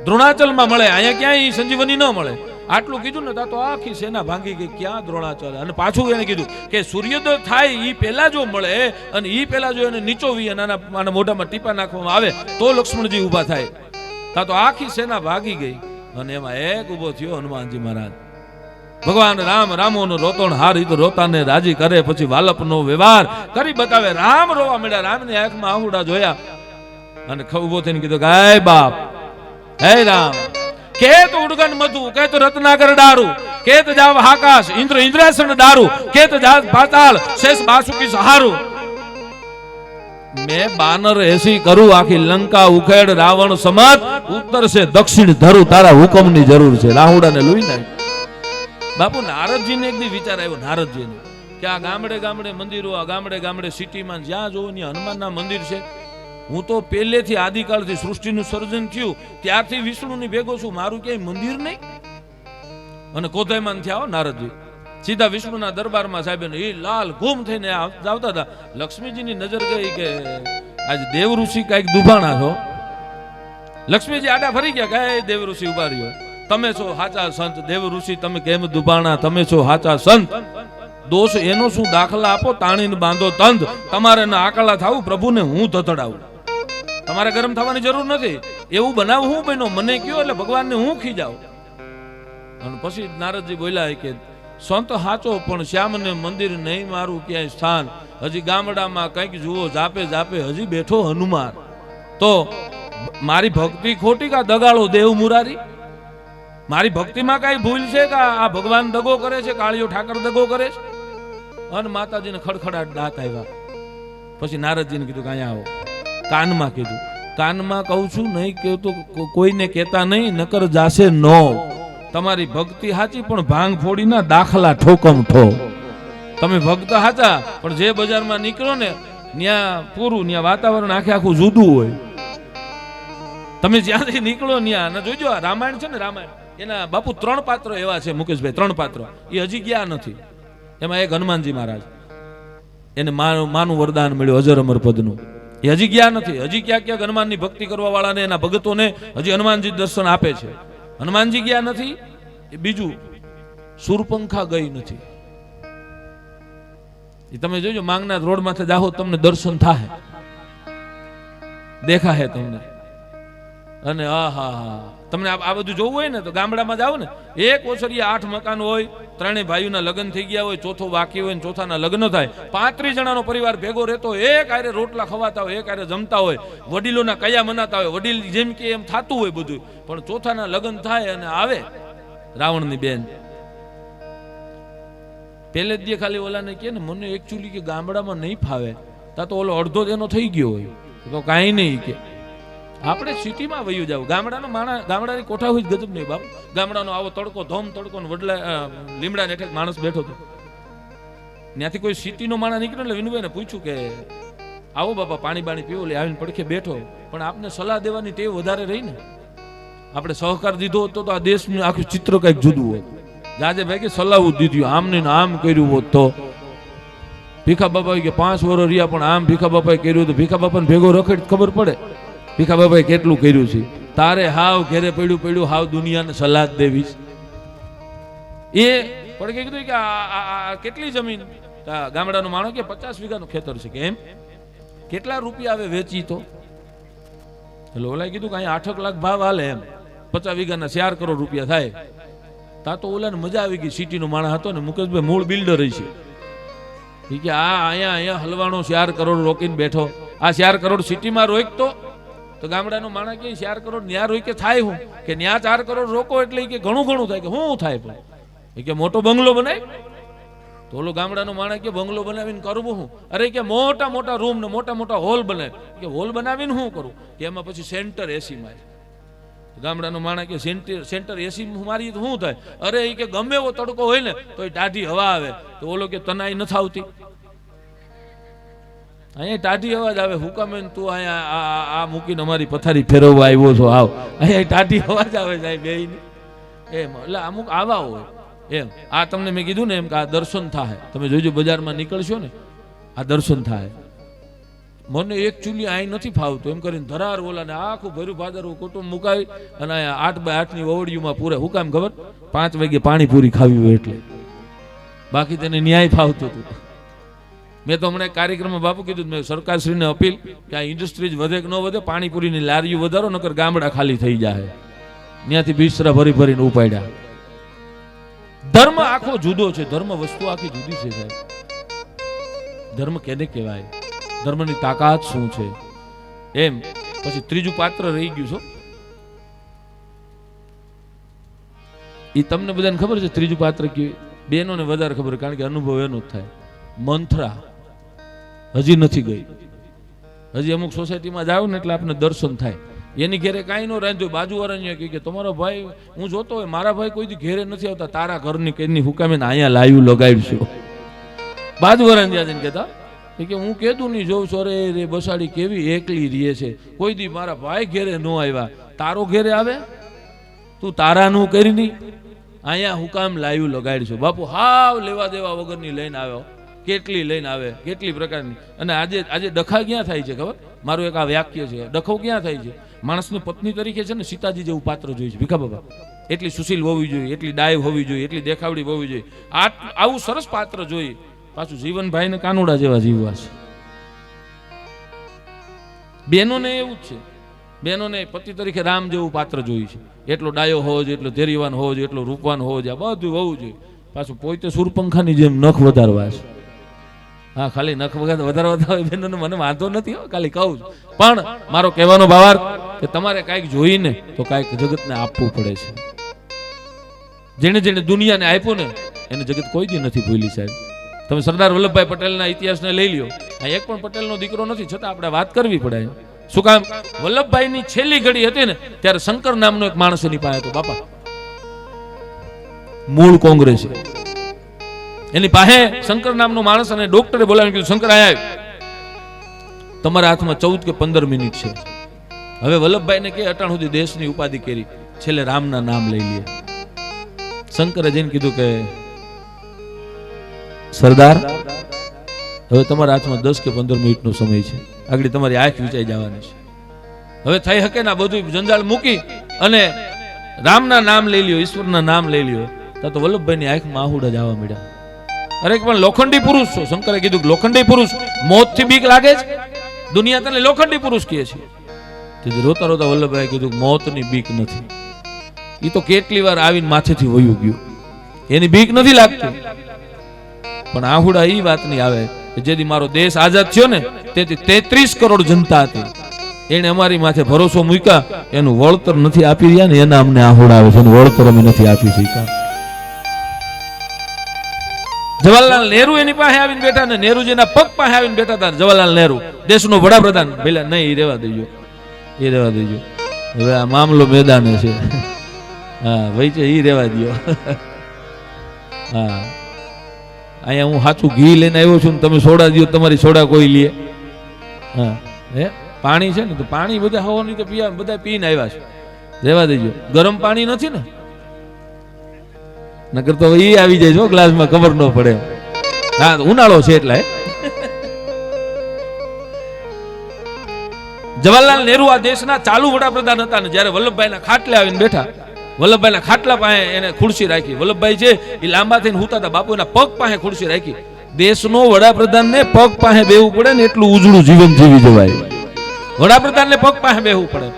દ્રોણાચલમાં મળે અહીંયા ક્યાંય સંજીવની ન મળે આટલું કીધું ને તો આખી સેના ભાંગી ગઈ ક્યાં દ્રોણાચલ અને પાછું એને કીધું કે સૂર્યોદય થાય એ પહેલા જો મળે અને એ પહેલા જો એને નીચોવી અને આના મોઢામાં ટીપા નાખવામાં આવે તો લક્ષ્મણજી ઊભા થાય તો આખી સેના ભાગી ગઈ અને એમાં એક ઊભો થયો હનુમાનજી મહારાજ ભગવાન રામ રામોનો રોતણ હારી તો રોતાને રાજી કરે પછી વાલપનો વ્યવહાર કરી બતાવે રામ રોવા મળ્યા રામની આંખમાં આહુડા જોયા અને ઉભો થઈને કીધું કે હે બાપ હે રામ કેત ઉડગન મધુ કેત રત્નાકર ડારુ કેત જાવ આકાશ ઇન્દ્રાસન ડારુ કેત જાત પાતાળ શેષ બાસુકી સહારું मैं बानर ऐसी करूं आखी लंका उखेड़ रावण समत उत्तर से दक्षिण धरू तारा हुकम नी जरूर है राहुड़ा ने लोई ना बापू नारदजी ने एक दी विचार आयो नारदजी ने कि आ गामडे गामडे मंदिरो आ गामडे गामडे सिटी में ज्यां जो हनुमान ना मंदिर है हूँ तो पहले थी आदिकाल थी सृष्टि नु सर्जन थयुं त्यारथी विष्णु नी भेगो छुं मारू क्यांय मंदिर नहीं अने कोधायमान थया हो नारदजी સીધા વિષ્ણુના દરબારમાં સાહેબ એ લાલ ઘૂમ થઈને આવતા હતા. લક્ષ્મીજીની નજર ગઈ કે આજ દેવ ઋષિ કઈક દુભાણા છો. લક્ષ્મીજી આડા ફરી ગયા કે દેવ ઋષિ ઉભા રહ્યો, તમે છો સાચા સંત. દેવ ઋષિ તમે કેમ દુભાણા, તમે છો સાચા સંત. દોષ એનો શું, દાખલા આપો તાણીને બાંધો તંદ. તમારે ના આકલા થાવું, પ્રભુને હું ધતડાવું. તમારે ગરમ થવાની જરૂર નથી. એવું બનાવ હું બન્યો મને કયો એટલે ભગવાનને હું ખીજાવ. અને પછી નારદજી બોલ્યા કે સંત હાચો પણ શ્યામને મંદિર નહીં મારું ક્યાંય સ્થાન. હજી ગામડામાં કંઈક જુઓ જાપે જાપે હજી બેઠો હનુમાન. તો મારી ભક્તિ ખોટી કા દગાડો દેવ મુરારી? મારી ભક્તિમાં કઈ ભૂલ છે કે આ ભગવાન દગો કરે છે, કાળિયો ઠાકર દગો કરે છે? અને માતાજીને ખડખડાટ દાંત આવ્યા. પછી નારદજીને કીધું કે અહીંયા આવો. કાનમાં કીધું, કાનમાં કહું છું નહીં કેવું તો કોઈને કહેતા નહીં, નકર જાશે નો. તમારી ભક્તિ સાચી પણ ભાંગ ફોડીના દાખલા ઠોકમ ઠો. તમે ભક્ત સાચા પણ જે બજારમાં નીકળો ને ત્યાં પૂરું, ત્યાં વાતાવરણ આખે આખું જુદું હોય. તમે જ્યાંથી નીકળો ત્યાં જોજો. રામાયણ છે ને, રામાયણ એના બાપુ 3 પાત્રો એવા છે મુકેશભાઈ, 3 પાત્રો એ હજી ગયા નથી. એમાં એક હનુમાનજી મહારાજ, એને માનું વરદાન મળ્યું અજર અમર પદનું. એ હજી ગયા નથી. હજી ક્યાંક ક્યાંક હનુમાનની ભક્તિ કરવા વાળાને એના ભગતોને હજી હનુમાનજી દર્શન આપે છે. હનુમાનજી ગયા નથી. એ બીજું સુરપંખા ગઈ નથી. એ તમે જોજો માંગનાથ રોડ માંથી જાઓ તમને દર્શન થાય, દેખાય તમને. અને આહા તમને આ બધું જોવું હોય ને તો ગામડામાં જાઓ ને, એક ઓસરિયા 8 મકાન હોય, 3 ભાઈઓના લગ્ન થઈ ગયા હોય, ચોથો બાકી હોય ને ચોથાના લગ્ન થાય, 35 જણાનો પરિવાર ભેગો રહેતો, એક આરે રોટલા ખવાતા હોય, એક આરે જમતા હોય, વડીલોના કયા મનાતા હોય, વડીલ જેમ કે એમ થતું હોય બધું. પણ ચોથાના લગ્ન થાય અને આવે રાવણની બેન. પહેલે જ ખાલી ઓલાને કે ને મને એકચ્યુઅલી કે ગામડામાં નહીં ફાવે, તા તો ઓલો અડધો એનો થઈ ગયો હોય તો કાંઈ નહીં કે આપણે સિટીમાં વયું જાવ. ગામડાનો માણસ, ગામડાની કોઠા હોય ગજબ નહીં બાપ. ગામડાનો આવો તડકો, ધોમ તડકો ને વડલા લીમડા હેઠે માણસ બેઠો હતો. ત્યાંથી કોઈ સિટીનો માણસ નીકળ્યો એટલે વિનુભાઈને પૂછ્યું કે આવો બાપા પાણી બાણી પીવો. લે આવીને પડખે બેઠો. પણ આપને સલાહ દેવાની ટેવ વધારે રહી ને. આપણે સહકાર દીધો હતો તો આ દેશનું આખું ચિત્ર કંઈક જુદું હોત. જાજે ભાઈ કે સલાહ દીધી, આમ ને આમ કર્યું હોત તો. ભીખા બાપા કે 5 વર્ષ રહ્યા પણ આમ ભીખા બાપાએ કર્યું તો ભીખા બાપાને ભેગો રખડ ખબર પડે ભીખા બાપાએ કેટલું કર્યું છે. તારે હાવ ઘેરે પડ્યું હાવ દુનિયાને સલાહ દેવી. એ પડકે કીધું કે આ કેટલી જમીન? ગામડાનો માણસ કે 50 વીઘાનું ખેતર છે. કે એમ કેટલા રૂપિયા આવે વેચી? તો એટલે ઓલાએ કીધું કે અહીંયા 8 લાખ ભાવ હાલે, એમ 50 વીઘાના 4 કરોડ રૂપિયા થાય. તા તો ઓલાને મજા આવી ગઈ. સિટીનો માણસ હતો ને, મુકેશભાઈ મૂળ બિલ્ડર છે. કે અહીંયા હલવાણો 4 કરોડ રોકીને બેઠો. આ 4 કરોડ સિટીમાં રોકતો તો ગામડાનો માણસ કે 4 કરોડ ન્યા રોઈ કે થાય હું કે ન્યા 4 કરોડ રોકો એટલે કે ઘણું થાય. કે શું થાય? પણ કે મોટો બંગલો બનાય. તો ઓલો ગામડાનો માણસ કે બંગલો બનાવીને કરવું હું? અરે કે મોટા મોટા રૂમ ને મોટા મોટા હોલ બનાવે. કે હોલ બનાવીને શું કરું? કે એમાં પછી સેન્ટર એસી મારે. ગામડાનો માણસ કે સેન્ટર એસી મારી તો શું થાય? અરે એ કે ગમે એવો તડકો હોય ને તો એ ટાઢી હવા આવે. તો ઓલો કે તનાઈ નથી આવતી. અહીંયા ટાઢી અવાજ આવે. હુકામે તું અહીંયા આ મૂકીને અમારી પથારી ફેરવવા આવ્યો છો, આવ. અહીંયા ટાઢી અવાજ આવે સાહેબ બેયને. એમ એટલે અમુક આવા હોય એમ. આ તમને મેં કીધું ને એમ કે આ દર્શન થાય. તમે જોજો બજારમાં નીકળશો ને આ દર્શન થાય. મને એકચ્યુઅલી અહીં નથી ફાવતું એમ કરીને ધરાર ઓલાને આખું ભર્યું ભાદરવું કુટુંબ મુકાવી અને અહીંયા 8x8ની ઓવડીઓમાં પૂરે. હું કામ ખબર? 5 વાગે પાણીપુરી ખાવી હોય એટલે. બાકી તેને ન્યાય ફાવતું હતું. મેં તો હમણાં કાર્યક્રમમાં બાપુ કીધું, મેં સરકારશ્રીને અપીલ કે આ ઇન્ડસ્ટ્રીઝ વધે કે ન વધે, પાણીપુરીની લારીઓ વધારો, નકર ગામડા ખાલી થઈ જાય. ત્યાંથી બિસ્તરા ભરી ભરીને ઉપાડ્યા. ધર્મ આખો જુદો છે. ધર્મ વસ્તુ આખી જુદી છે સાહેબ. ધર્મ કેને કહેવાય? ધર્મની તાકાત શું છે? એમ પછી ત્રીજું પાત્ર રહી ગયું છો. એ તમને બધાને ખબર છે ત્રીજું પાત્ર કેવું? બેનોને વધારે ખબર, કારણ કે અનુભવ એનો જ થાય. મંથરા હજી નથી ગઈ. હજી અમુક સોસાયટીમાં જાવ ને એટલે આપણે દર્શન થાય. એની ઘેરે કાંઈ ન રાંધ્યો. બાજુવાળાને કે તમારો ભાઈ હું જોતો હોય, મારા ભાઈ કોઈ દી ઘેરે નથી આવતા, તારા ઘરની કઈની હુકામે અહીંયા લાયું લગાડશું. બાજુવાળાને ત્યાં કહેતા કે હું કીધું નહીં જોઉં છું, અરે રે બસાડી કેવી એકલી રહે છે, કોઈ દી મારા ભાઈ ઘેરે ન આવ્યા, તારો ઘેરે આવે? તું તારાનું કરી નહીં. અહીંયા હું કામ લાઈવ લગાડીશું. બાપુ હાવ લેવા દેવા વગરની લઈને આવ્યો, કેટલી લઈને આવે, કેટલી પ્રકારની. અને આજે ડખા ક્યાં થાય છે ખબર? મારું એક આ વાક્ય છે, ડખો ક્યાં થાય છે? માણસની પત્ની તરીકે છે ને સીતાજી જેવું પાત્ર જોઈએ છે ભીખા બાબા. એટલી સુશીલ હોવી જોઈએ, એટલી ડાય હોવી જોઈએ, એટલી દેખાવડી હોવી જોઈએ. આવું સરસ પાત્ર જોઈએ. પાછું જીવનભાઈ ને કાનુડા જેવા જીવવા છે. બહેનોને એવું જ છે, બહેનોને પતિ તરીકે રામ જેવું પાત્ર જોઈએ છે. એટલો ડાયો હોવો જોઈએ, એટલો ધૈર્યવાન હોવો જોઈએ, એટલો રૂપવાન હોવો જોઈએ, બધું હોવું જોઈએ. પાછું પોતે સુરપંખાની જેમ નખ વધારવા છે. હા, ખાલી નખ વધારવા હોય બહેનોને મને વાંધો નથી, ખાલી કહું છું. પણ મારો કહેવાનો ભાવાર્થ કે તમારે કાંઈક જોઈને તો કાંઈક જગતને આપવું પડે છે. જેને જેને દુનિયાને આપ્યું ને એને જગત કોઈ દી નથી ભૂલી સાહેબ. તમે સરદાર વલ્લભભાઈ પટેલના ઇતિહાસને લઈ લ્યો, આ એક પણ પટેલનો દીકરો નથી, છતાં આપણે વાત કરવી પડે. શું કામ? વલ્લભભાઈની છેલ્લી ઘડી હતી ને ત્યારે શંકર નામનો એક માણસ એની પાસે હતો. બાપા મૂળ કોંગ્રેસ, એની પાસે શંકર નામનો માણસ, અને ડોક્ટરે બોલાવીને કીધું શંકર આયા તમારા હાથમાં 14 કે 15 મિનિટ છે. હવે વલ્લભભાઈને કે અટાણ સુધી દેશની ઉપાધિ કરી, છેલ્લે રામના નામ લઈ લે. શંકરે જઈને કીધું કે સરદાર હવે તમારા હાથમાં 10 કે 15 મિનિટનો સમય છે, આગળ તમારી આંખ વિચાઈ જવાની છે. હવે થઈ શકે ને બધું જંજાળ મૂકી અને રામના નામ લઈ લ્યો, ઈશ્વરના નામ લઈ લ્યો. તો વલ્લભભાઈની આંખમાં આહુડા જવા મળ્યા. અરે પણ લોખંડી પુરુષ છો. શંકરે કીધું લોખંડી પુરુષ મોતથી બીક લાગે છે? દુનિયા તને લોખંડી પુરુષ કહે છે. તેથી રોતા રોતા વલ્લભભાઈ કીધું મોતની બીક નથી. એ તો કેટલી વાર આવીને માથેથી વયું ગયું, એની બીક નથી લાગતી. પણ આહુડા એ વાતની આવે કે જેથી મારો દેશ આઝાદ થયો ને તેથી 33 કરોડ જનતા હતી, એને અમારી માથે ભરોસો મૂક્યા, એનું વળતર નથી આપી રહ્યા ને એના અમને આહુડા આવે છે. એનું વળતર અમે નથી આપી શક્યા. જવાહરલાલ નહેરુ એની પાસે આવીને બેઠા ને નહેરુજીના પગ પાસે આવીને બેઠા હતા. જવાહરલાલ નહેરુ દેશનો વડાપ્રધાન. પેલા નહીં, એ રહેવા દેજો, એ રહેવા દેજો. હવે આ મામલો મેદાને છે. હા ભાઈ છે, એ રહેવા દો. હા, અહીંયા હું સાચું ઘી લઈને આવ્યો છું ને તમે સોડા દો, તમારી સોડા કોઈ લે? હા, હે પાણી છે ને તો પાણી બધા હવાની તો પીવા, બધા પીને આવ્યા છે, રહેવા દેજો. ગરમ પાણી નથી ને, નકર તો એ આવી જાય છો ગ્લાસમાં, ખબર ન પડે. હા, ઉનાળો છે એટલે. જવાહરલાલ નહેરુ આ દેશના ચાલુ વડાપ્રધાન હતા ને જ્યારે વલ્લભભાઈના ખાટલે આવીને બેઠા, વલ્લભભાઈના ખાટલા પાસે એને ખુરશી રાખી. વલ્લભભાઈ છે એ લાંબા થઈને હુતા હતા, બાપુ એના પગ પાસે ખુરશી રાખી. દેશનો વડાપ્રધાનને પગ પાસે બેહવું પડે ને એટલું ઉજળું જીવન જીવી જવાય. વડાપ્રધાનને પગ પાસે બેહવું પડે.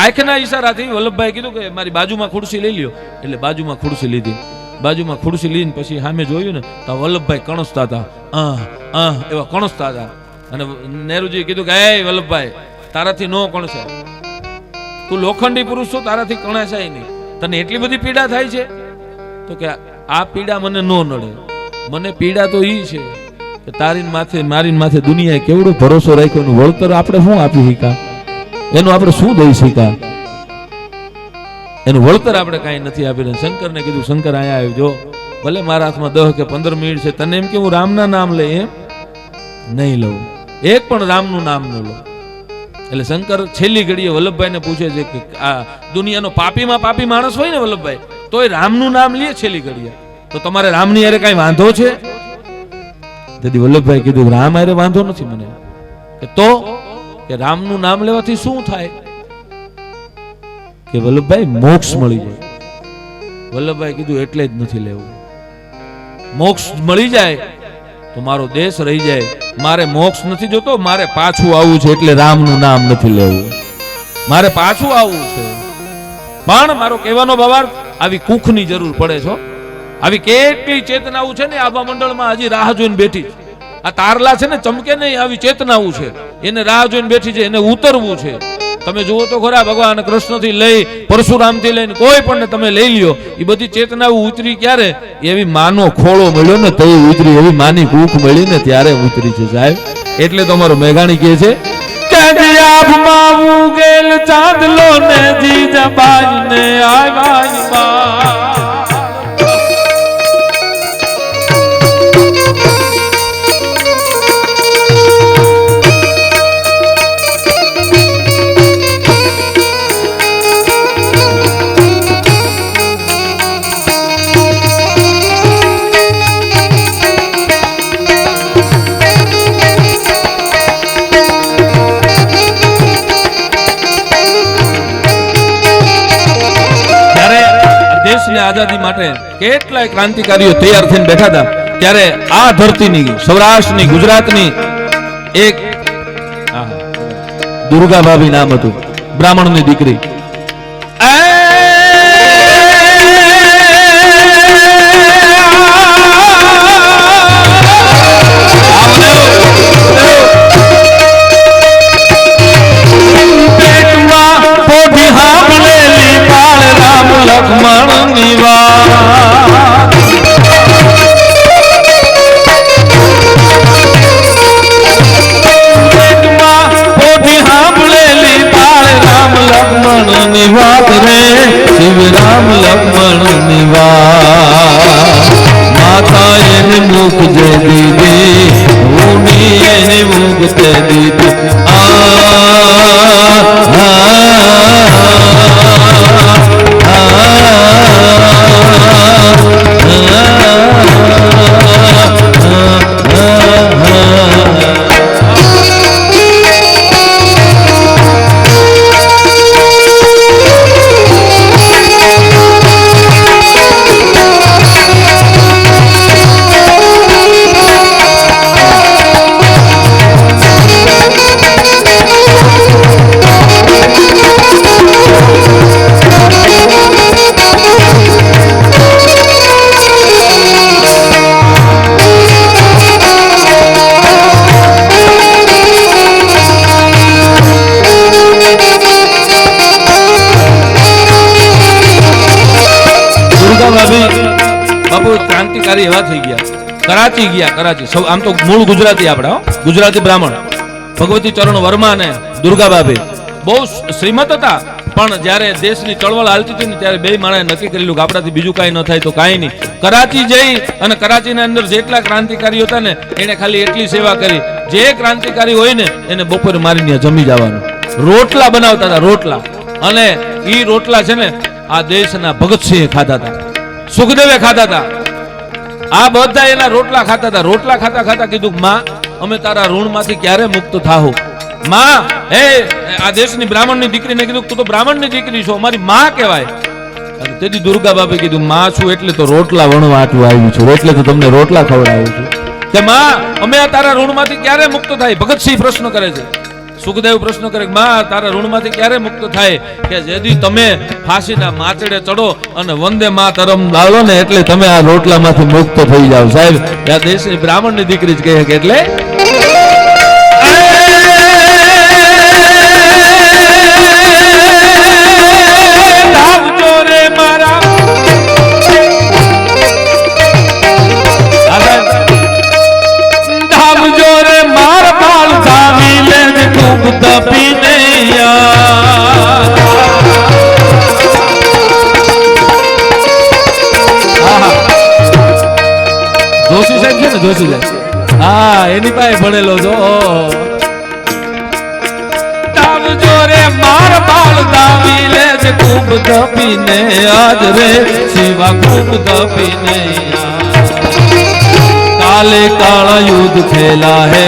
આંખના ઈશારાથી વલ્લભભાઈ કીધું કે મારી બાજુમાં ખુરશી લઈ લ્યો. એટલે બાજુમાં ખુરશી લીધી. બાજુમાં ખુરશી લઈને પછી સામે જોયું ને તો વલ્લભભાઈ કણસતા હતા, એવા કણસતા હતા. અને નહેરુજી કીધું કે એ વલ્લભભાઈ તારાથી નો કણસે, તું લોખંડી પુરુષ છો, તારાથી કણાશાય નહીં. તને એટલી બધી પીડા થાય છે? તો કે આ પીડા મને નો નડે, મને પીડા તો ઈ છે કે તારી માથે મારી માથે દુનિયાએ કેવડો ભરોસો રાખ્યો, એનું વળતર આપણે શું આપી શક્યા, એનું આપણે શું દઈ શક્યા, એનું વળતર આપણે કાંઈ નથી આપી. શંકરને કીધું શંકર અહીંયા આવ્યો, જો ભલે મારા હાથમાં 10 કે 15 મિનિટ છે, તને એમ કે હું રામના નામ લઈ, એમ નહીં લઉં, એક પણ રામનું નામ ન લઉં. એટલે શંકર છેલ્લી ઘડીએ વલ્લભભાઈને પૂછે છે કે આ દુનિયાનો પાપીમાં પાપી માણસ હોય ને વલ્લભભાઈ, તોય રામનું નામ લે છેલ્લી ઘડીએ, તો તમારે રામની હારે કઈ વાંધો છે? તેથી વલ્લભભાઈ કીધું રામ હારે વાંધો નથી મને. તો કે રામનું નામ લેવાથી શું થાય? કે વલ્લભભાઈ મોક્ષ મળી જાય. વલ્લભભાઈ કીધું એટલે જ નથી લેવું. મોક્ષ મળી જાય તો મારો દેશ રહી જાય. મારે મોક્ષ નથી જોતો, મારે પાછું આવવું છે, એટલે રામનું નામ નથી લેવું. મારે પાછું આવવું છે. પણ મારો કહેવાનો ભાવાર્થ, આવી કુખની જરૂર પડે છે. આવી કેટલી ચેતનાઓ છે ને આભા મંડળમાં હજી રાહ જોઈને બેઠી છે. આ તારલા છે ને ચમકે નહીં, આવી ચેતનાઓ છે, એને રાહ જોઈને બેઠી છે, એને ઉતરવું છે. તમે જુઓ તો ખરા, ભગવાન કૃષ્ણથી લઈ પરશુરામથી લઈને કોઈ પણ તમે લઈ લ્યો, એ બધી ચેતનાઓ ઉતરી ક્યારે? એવી માનો ખોળો મળ્યો ને તો ઉતરી, એવી માની કૂખ મળી ને ત્યારે ઉતરી છે સાહેબ. એટલે તો અમારો મેઘાણી કહે છે કે આભમાં ઉગેલ ચાંદલો ને જીજાબાઈ ને આવ્યા. આઝાદી માટે કેટલાય ક્રાંતિકારીઓ તૈયાર થઈને બેઠા હતા, ત્યારે આ ધરતીની, સૌરાષ્ટ્રની, ગુજરાતની એક દુર્ગા ભાભી નામ હતું, બ્રાહ્મણની દીકરી. લક્ષ્મણ નિવાસ પોથી સાંભળેલી બાળ રામ લક્ષ્મણ નિવાસ રે, શિવ રામ લક્ષ્મણ નિવાસ. માતા એને મુખ જે દીધી, ભૂમિ એને મુખ તે દીધી. બાપુ ક્રાંતિકારી એવા થઈ ગયા, કરાચી ગયા. કરાચી સૌ આમ તો મૂળ ગુજરાતી, આપણા ગુજરાતી બ્રાહ્મણ ભગવતી ચરણ વર્મા અને દુર્ગા ભાભી બહુ શ્રીમંત હતા, પણ જ્યારે દેશની ચળવળ હાલતી હતી ને ત્યારે બે માણસે નક્કી કરેલું કે આપણાથી બીજું કાંઈ ન થાય તો કાંઈ નહીં. કરાચી જઈ અને કરાચીના અંદર જેટલા ક્રાંતિકારીઓ હતા ને એને ખાલી એટલી સેવા કરી, જે ક્રાંતિકારી હોય ને એને બપોરે મારીને જમી જવાનું. રોટલા બનાવતા હતા, રોટલા. અને ઈ રોટલા છે ને આ દેશના ભગતસિંહે ખાધા હતા, સુખદેવે ખાધા હતા, આ બધા એના રોટલા ખાતા હતા. રોટલા ખાતા ખાતા કીધું, માં અમે તારા ઋણમાંથી ક્યારે મુક્ત થાહું? માં હે આ દેશની બ્રાહ્મણની દીકરીને કીધું, તું તો બ્રાહ્મણની દીકરી છો, અમારી માં કહેવાય. અને તેથી દુર્ગા બાપે કીધું, માં છું એટલે તો રોટલા વણવા આટલું આવી છું, એટલે તો તમને રોટલા ખવડાવું છું. કે માં અમે આ તારા ઋણમાંથી ક્યારે મુક્ત થાય? ભગતસિંહ પ્રશ્ન કરે છે. સુખદેવ પ્રશ્ન કરે, માં તારા ઋણમાંથી ક્યારે મુક્ત થાય? કે જેથી તમે ફાંસીના માચડે ચડો અને વંદે માતરમ ગાળો ને એટલે તમે આ રોટલામાંથી મુક્ત થઈ જાવ. સાહેબ આ દેશની બ્રાહ્મણની દીકરી જ કહે કે એટલે જોશી સાહેબ છે ને, જોશી સાહેબ, હા એની પાસે ભણેલો છો. તાવજો રે માર બાળ દાવી લે છે ખૂબ ધપીને આજ રે શિવા ખૂબ ધપીને. કાલે કાળા યુદ્ધ ખેલા હે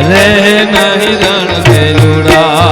રે નહીં રણ ખેલુડા.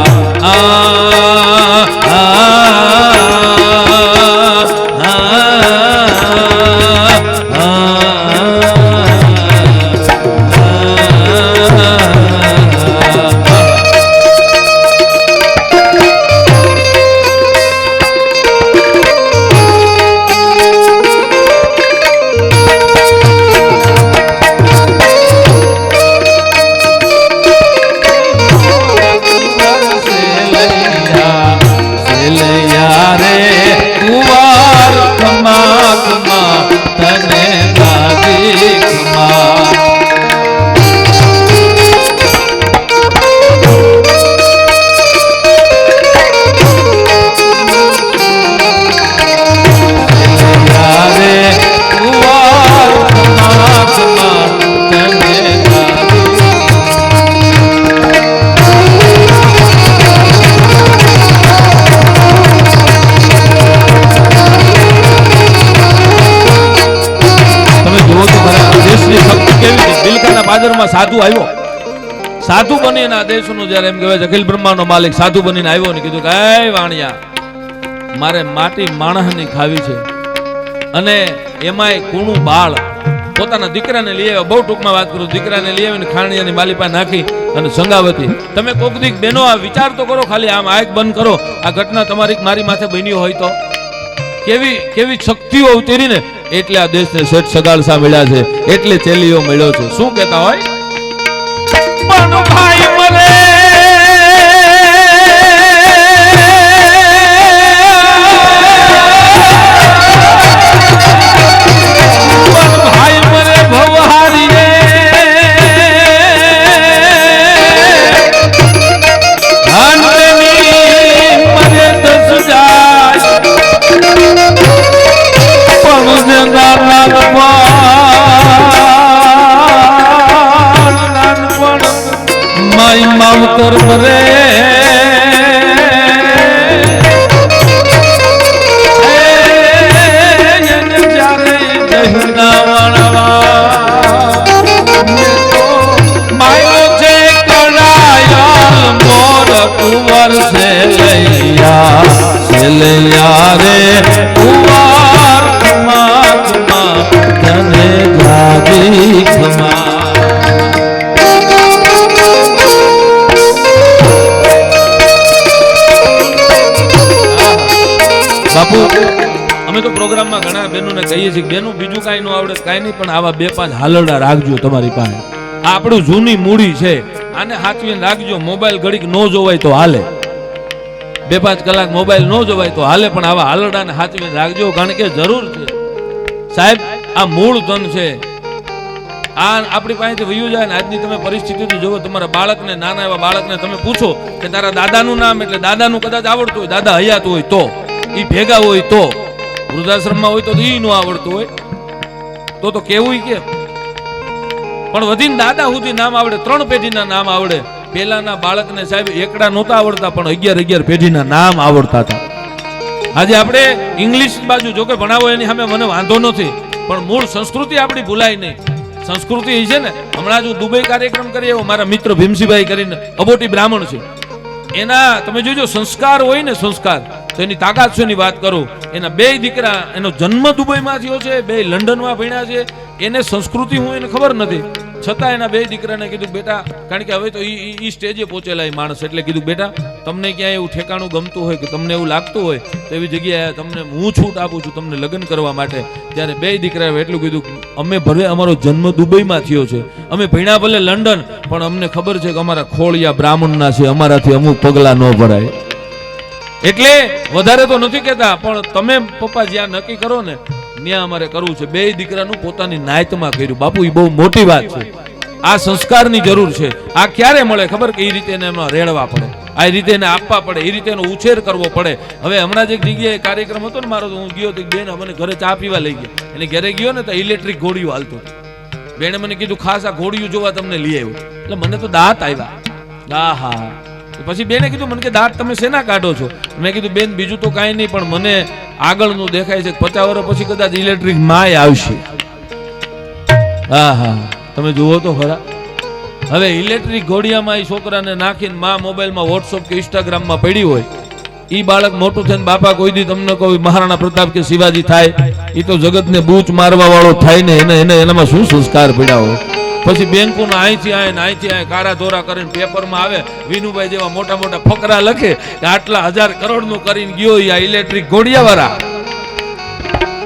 સાધુ આવ્યો, સાધુ બનીને આ દેશનો જ્યારે એમ કહેવાય અખિલ બ્રહ્માંડનો માલિક સાધુ બનીને આવ્યો ને કીધું કે એ વાણિયા મારે માટી માણસની ખાવી છે, અને એમાંય કુણું બાળ પોતાના દીકરાને લઈ આવ્યા. બહુ ટૂંકમાં વાત કરું, દીકરાને લઈ આવીને ખાણિયાની માલિપા નાખી અને સંગાવતી. તમે કોક દીક બેનો આ વિચાર તો કરો, ખાલી આમ આંખ બંધ કરો, આ ઘટના તમારી મારી માથે બની હોય તો કેવી કેવી શક્તિઓ અવતરીને. એટલે આ દેશને શેઠ સગાળસા મળ્યા છે, એટલે ચેલીઓ મળ્યો છે. શું કહેતા હોય? પણ ભાઈ મરે માવતર મરે માયો છે કડાયા મોર કુંવર છે લૈયા રે કુંવર ખમા તને જાગી ખમા. બાપુ અમે તો પ્રોગ્રામમાં ઘણા બહેનોને કહીએ છીએ, બહેનો બીજું કાંઈ ન આવડે કાંઈ નહીં, પણ આવા 2-5 હાલરડા રાખજો તમારી પાસે. આ આપણું જૂની મૂડી છે, આને સાચવીને રાખજો. મોબાઈલ ઘડીક ન જોવાય તો હાલે, 2-5 કલાક મોબાઈલ ન જોવાય તો હાલે, પણ આવા હાલરડાને સાચવીને રાખજો. કારણ કે જરૂર છે સાહેબ, આ મૂળ ધન છે. આ આપણી પાસેથી વયું જાય ને આજની તમે પરિસ્થિતિ તો જુઓ. તમારા બાળકને, નાના એવા બાળકને તમે પૂછો કે તારા દાદાનું નામ, એટલે દાદાનું કદાચ આવડતું હોય, દાદા હયાત હોય તો, ઈ ભેગા હોય તો, વૃદ્ધાશ્રમમાં હોય તો ઈ ન આવડતું હોય તો કેવું કેમ? પણ વધીને દાદા સુધી નામ આવડે, 3 પેઢીના નામ આવડે. પેલાના બાળકને સાહેબ એકડા નહોતા આવડતા, પણ 11 પેઢીના નામ આવડતા હતા. આજે આપણે ઇંગ્લિશ બાજુ જો કે ભણાવો એની સામે મને વાંધો નથી, પણ મૂળ સંસ્કૃતિ આપણી ભૂલાય નહીં. સંસ્કૃતિ છે ને, હમણાં જો દુબઈ કાર્યક્રમ કરીએ, મારા મિત્ર ભીમસિંહભાઈ કરીને અબોટી બ્રાહ્મણ છે, એના તમે જોજો સંસ્કાર હોય ને, સંસ્કાર તો એની તાકાત છે. એની વાત કરું, એના 2 દીકરા, એનો જન્મ દુબઈમાં થયો છે, 2 લંડનમાં ભણ્યા છે. એને સંસ્કૃતિ હું એને ખબર નથી, છતાં એના 2 દીકરાને કીધું બેટા, કારણ કે હવે તો ઈ સ્ટેજે પહોંચેલા એ માણસ, એટલે કીધું બેટા તમને ક્યાંય એવું ઠેકાણું ગમતું હોય કે તમને એવું લાગતું હોય તો એવી જગ્યાએ તમને હું છૂટ આપું છું તમને લગ્ન કરવા માટે. ત્યારે 2 દીકરાએ એટલું કીધું, અમે ભલે અમારો જન્મ દુબઈમાં થયો છે, અમે ભણ્યા ભલે લંડન, પણ અમને ખબર છે કે અમારા ખોળિયા બ્રાહ્મણના છે, અમારાથી અમુક પગલા ન ભરાય. એટલે વધારે તો નથી કહેતા, પણ તમે પપ્પા જ્યાં નક્કી કરો ને ત્યાં અમારે કરવું છે. 2 દીકરાનું પોતાની નાયતમાં કર્યું. બાપુ એ બહુ મોટી વાત છે. આ સંસ્કારની જરૂર છે. આ ક્યારે મળે ખબર? કે એ રીતે એને એમાં રેડવા પડે, આ રીતે એને આપવા પડે, એ રીતે એનો ઉછેર કરવો પડે. હવે હમણાં જ એક જગ્યાએ કાર્યક્રમ હતો ને મારો, તો હું ગયો તો બેન મને ઘરે ચા પીવા લઈ ગયા. એને ઘરે ગયો ને તો ઇલેક્ટ્રિક ઘોડીઓ હાલતો. બેને મને કીધું ખાસ આ ઘોડીઓ જોવા તમને લઈ આવ્યો. એટલે મને તો દાંત આવ્યા. હા. પછી બેને કીધું, મને કે દાંત તમે શેના કાઢો છો? મેં કીધું બેન બીજું તો કાંઈ નહીં, પણ મને આગળનું દેખાય છે 50 વર્ષ પછી કદાચ ઇલેક્ટ્રિક માય આવશે. હા, તમે જુઓ તો ખરા. હવે ઇલેક્ટ્રિક ઘોડિયામાં એ છોકરાને નાખીને માં મોબાઈલમાં વોટ્સઅપ કે ઇન્સ્ટાગ્રામમાં પડી હોય, ઈ બાળક મોટું થઈને બાપા કોઈ દી તમને કોઈ મહારાણા પ્રતાપ કે શિવાજી થાય, એ તો જગતને બૂચ મારવા વાળો થાય ને, એને એનામાં શું સંસ્કાર પડ્યા હોય. પછી બેંકોના અહીંથી આય કારા ધોરા કરીને પેપરમાં આવે, વિનુભાઈ જેવા મોટા મોટા ફકરા લખે કે આટલા 1000 કરોડનું કરીને ગયો આ ઇલેક્ટ્રિક ઘોડિયા વાળા.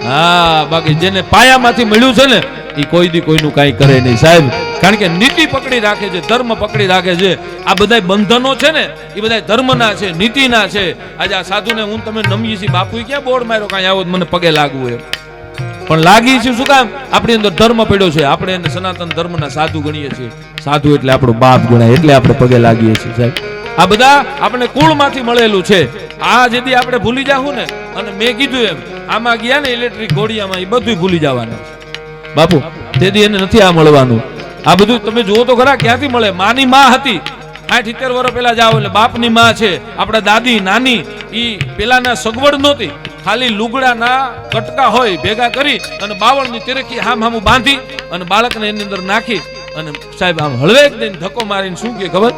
હા, બાકી જેને પાયામાંથી મળ્યું છે ને એ કોઈ દી કોઈનું કાંઈ કરે નહીં સાહેબ. કારણ કે નીતિ પકડી રાખે છે, ધર્મ પકડી રાખે છે. આ બધા બંધનો છે ને એ બધા ધર્મના છે, નીતિના છે. આજે આ સાધુને હું તમે નમીએ છીએ, બાપુએ ક્યાં બોર્ડ માર્યો કાંઈ આવો મને પગે લાગવું એમ, પણ લાગી છે શું કામ? આપણી અંદર ધર્મ પડ્યો છે. આપણે એને સનાતન ધર્મના સાધુ ગણીએ છીએ. સાધુ એટલે આપણો બાપ ગણાય, એટલે આપણે પગે લાગીએ છીએ સાહેબ. આ બધા આપણે કુળમાંથી મળેલું છે. આ જેથી આપણે ભૂલી જાવું ને, અને મેં કીધું એમ આમાં ગયા ને ઇલેક્ટ્રિક ઘોડિયામાં, એ બધું ભૂલી જવાનું બાપુ. તેથી એને નથી આ મળવાનું. આ બધું તમે જુઓ તો ખરા, ક્યાંથી મળે? માની માં હતી, 70 વર્ષ પહેલા જાઓ એટલે બાપની માં છે. આપણા દાદી નાની, ઈ પેલાના સગવડ નહોતી, ખાલી લુગડાના કટકા હોય ભેગા કરી અને બાવળની તિરકી હામ બાંધી અને બાળકને એની અંદર નાખી અને સાહેબ આમ હળવેક દઈને ધક્કો મારીને શું કે ખબર?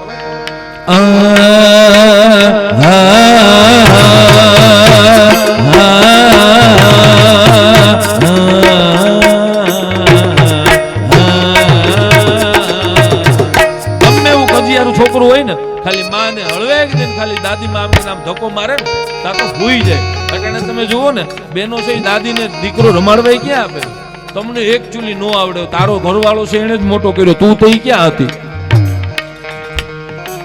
તમે જુઓ ને બેનો છે દાદીને દીકરો રમાડવાય ક્યાં આપે? તમને એકચ્યુઅલી નો આવડે, તારો ઘરવાળો છે એને જ મોટો કર્યો, તું તો ઈ ક્યાં હતી?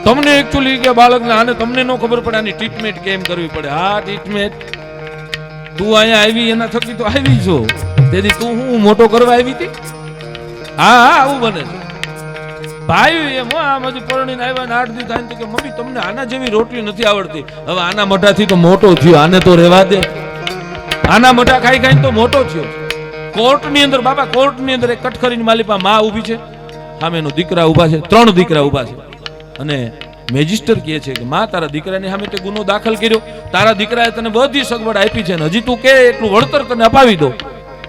તમને એકચ્યુઅલી કે બાળકને આને તમને નો ખબર પડે આની ટ્રીટમેન્ટ કેમ કરવી પડે. હા ટ્રીટમેન્ટ તું અહીંયા આવી એના થકી તો આવી છો, તેથી તું હું મોટો કરવા આવી હતી? હા હા આવું બને છે ભાઈ. એમ આમ હજી પરણીને આવ્યા ને 8 દી થાય તો કે મમ્મી તમને આના જેવી રોટલી નથી આવડતી. હવે આના મોઢાથી તો મોટો થયો, આને તો રહેવા દે. આના મોઢા ખાઈ ખાઈને તો મોટો થયો. કોર્ટની અંદર બાપા, કોર્ટની અંદર એક કટખરીની માલિપા માં ઊભી છે, સામેનો દીકરા ઊભા છે, 3 દીકરા ઊભા છે, અને મેજિસ્ટર કહે છે કે માં તારા દીકરાની સામે તે ગુનો દાખલ કર્યો, તારા દીકરાએ તને બધી સગવડ આપી છે ને હજી તું કે એટલું વળતર તને અપાવી દો,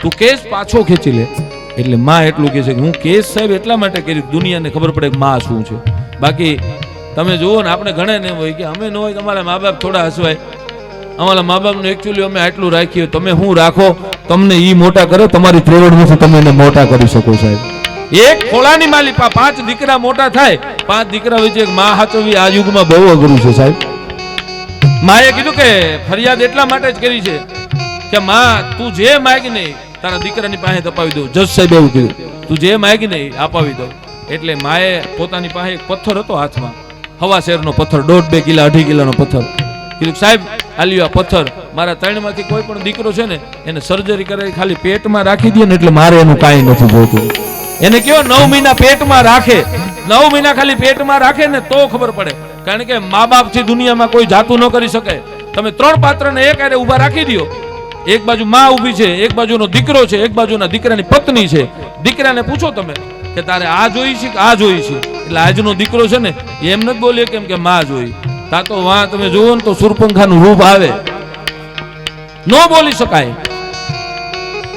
તું કેસ પાછો ખેંચી લે. એટલે માં એટલું કહે છે કે હું કેસ સાહેબ એટલા માટે કર્યું દુનિયાને ખબર પડે કે માં શું છે. બાકી તમે જુઓ ને આપણે ઘણા ને હોય કે અમે ન હોય તમારા મા બાપ થોડા હસવાય, અમારા મા બાપને એકચ્યુઅલી અમે આટલું રાખીએ, તમે શું રાખો, તમને ઈ મોટા કરે, તમારી ત્રેવડ નથી તમે એને મોટા કરી શકો સાહેબ. એક ખોળાની માલિપા 5 દીકરા મોટા થાય, 5 દીકરા વચ્ચે એક માં હાચવવી આ યુગમાં બહુ અઘરું છે સાહેબ. માએ કીધું કે ફરિયાદ એટલા માટે જ કરી છે કે માં તું જે માગી નહીં તારા દીકરાની પાસે અપાવી દઉં. જજ સાહેબ એવું કીધું, તું જે માગી નહીં અપાવી દઉં. એટલે માએ પોતાની પાસે એક પથ્થર હતો હાથમાં, હવા શેરનો પથ્થર, 1.5-2 કિલા 2.5 કિલાનો પથ્થર. કીધું સાહેબ આલ્યો આ પથ્થર, મારા 3 માંથી કોઈ પણ દીકરો છે ને એને સર્જરી કરાવી ખાલી પેટમાં રાખી દે ને એટલે મારે એનું કાંઈ નથી જોતું. એને કેવો 9 મહિના પેટમાં રાખે, 9 મહિના ખાલી પેટમાં રાખે ને તો ખબર પડે. કારણ કે મા બાપ થી દુનિયામાં કોઈ જાતું ન કરી શકે. તમે 3 પાત્રને એક હારે ઊભા રાખી દો, એક બાજુ માં ઊભી છે, એક બાજુનો દીકરો છે, એક બાજુના દીકરાની પત્ની છે. દીકરાને પૂછો તમે કે તારે આ જોઈ છે કે આ જોઈ છે, એટલે આજનો દીકરો છે ને એમ નથી બોલે કેમ કે માં જોઈ. તા તો વાં તમે જુઓ ને તો સુરપંખાનું રૂપ આવે, ન બોલી શકાય.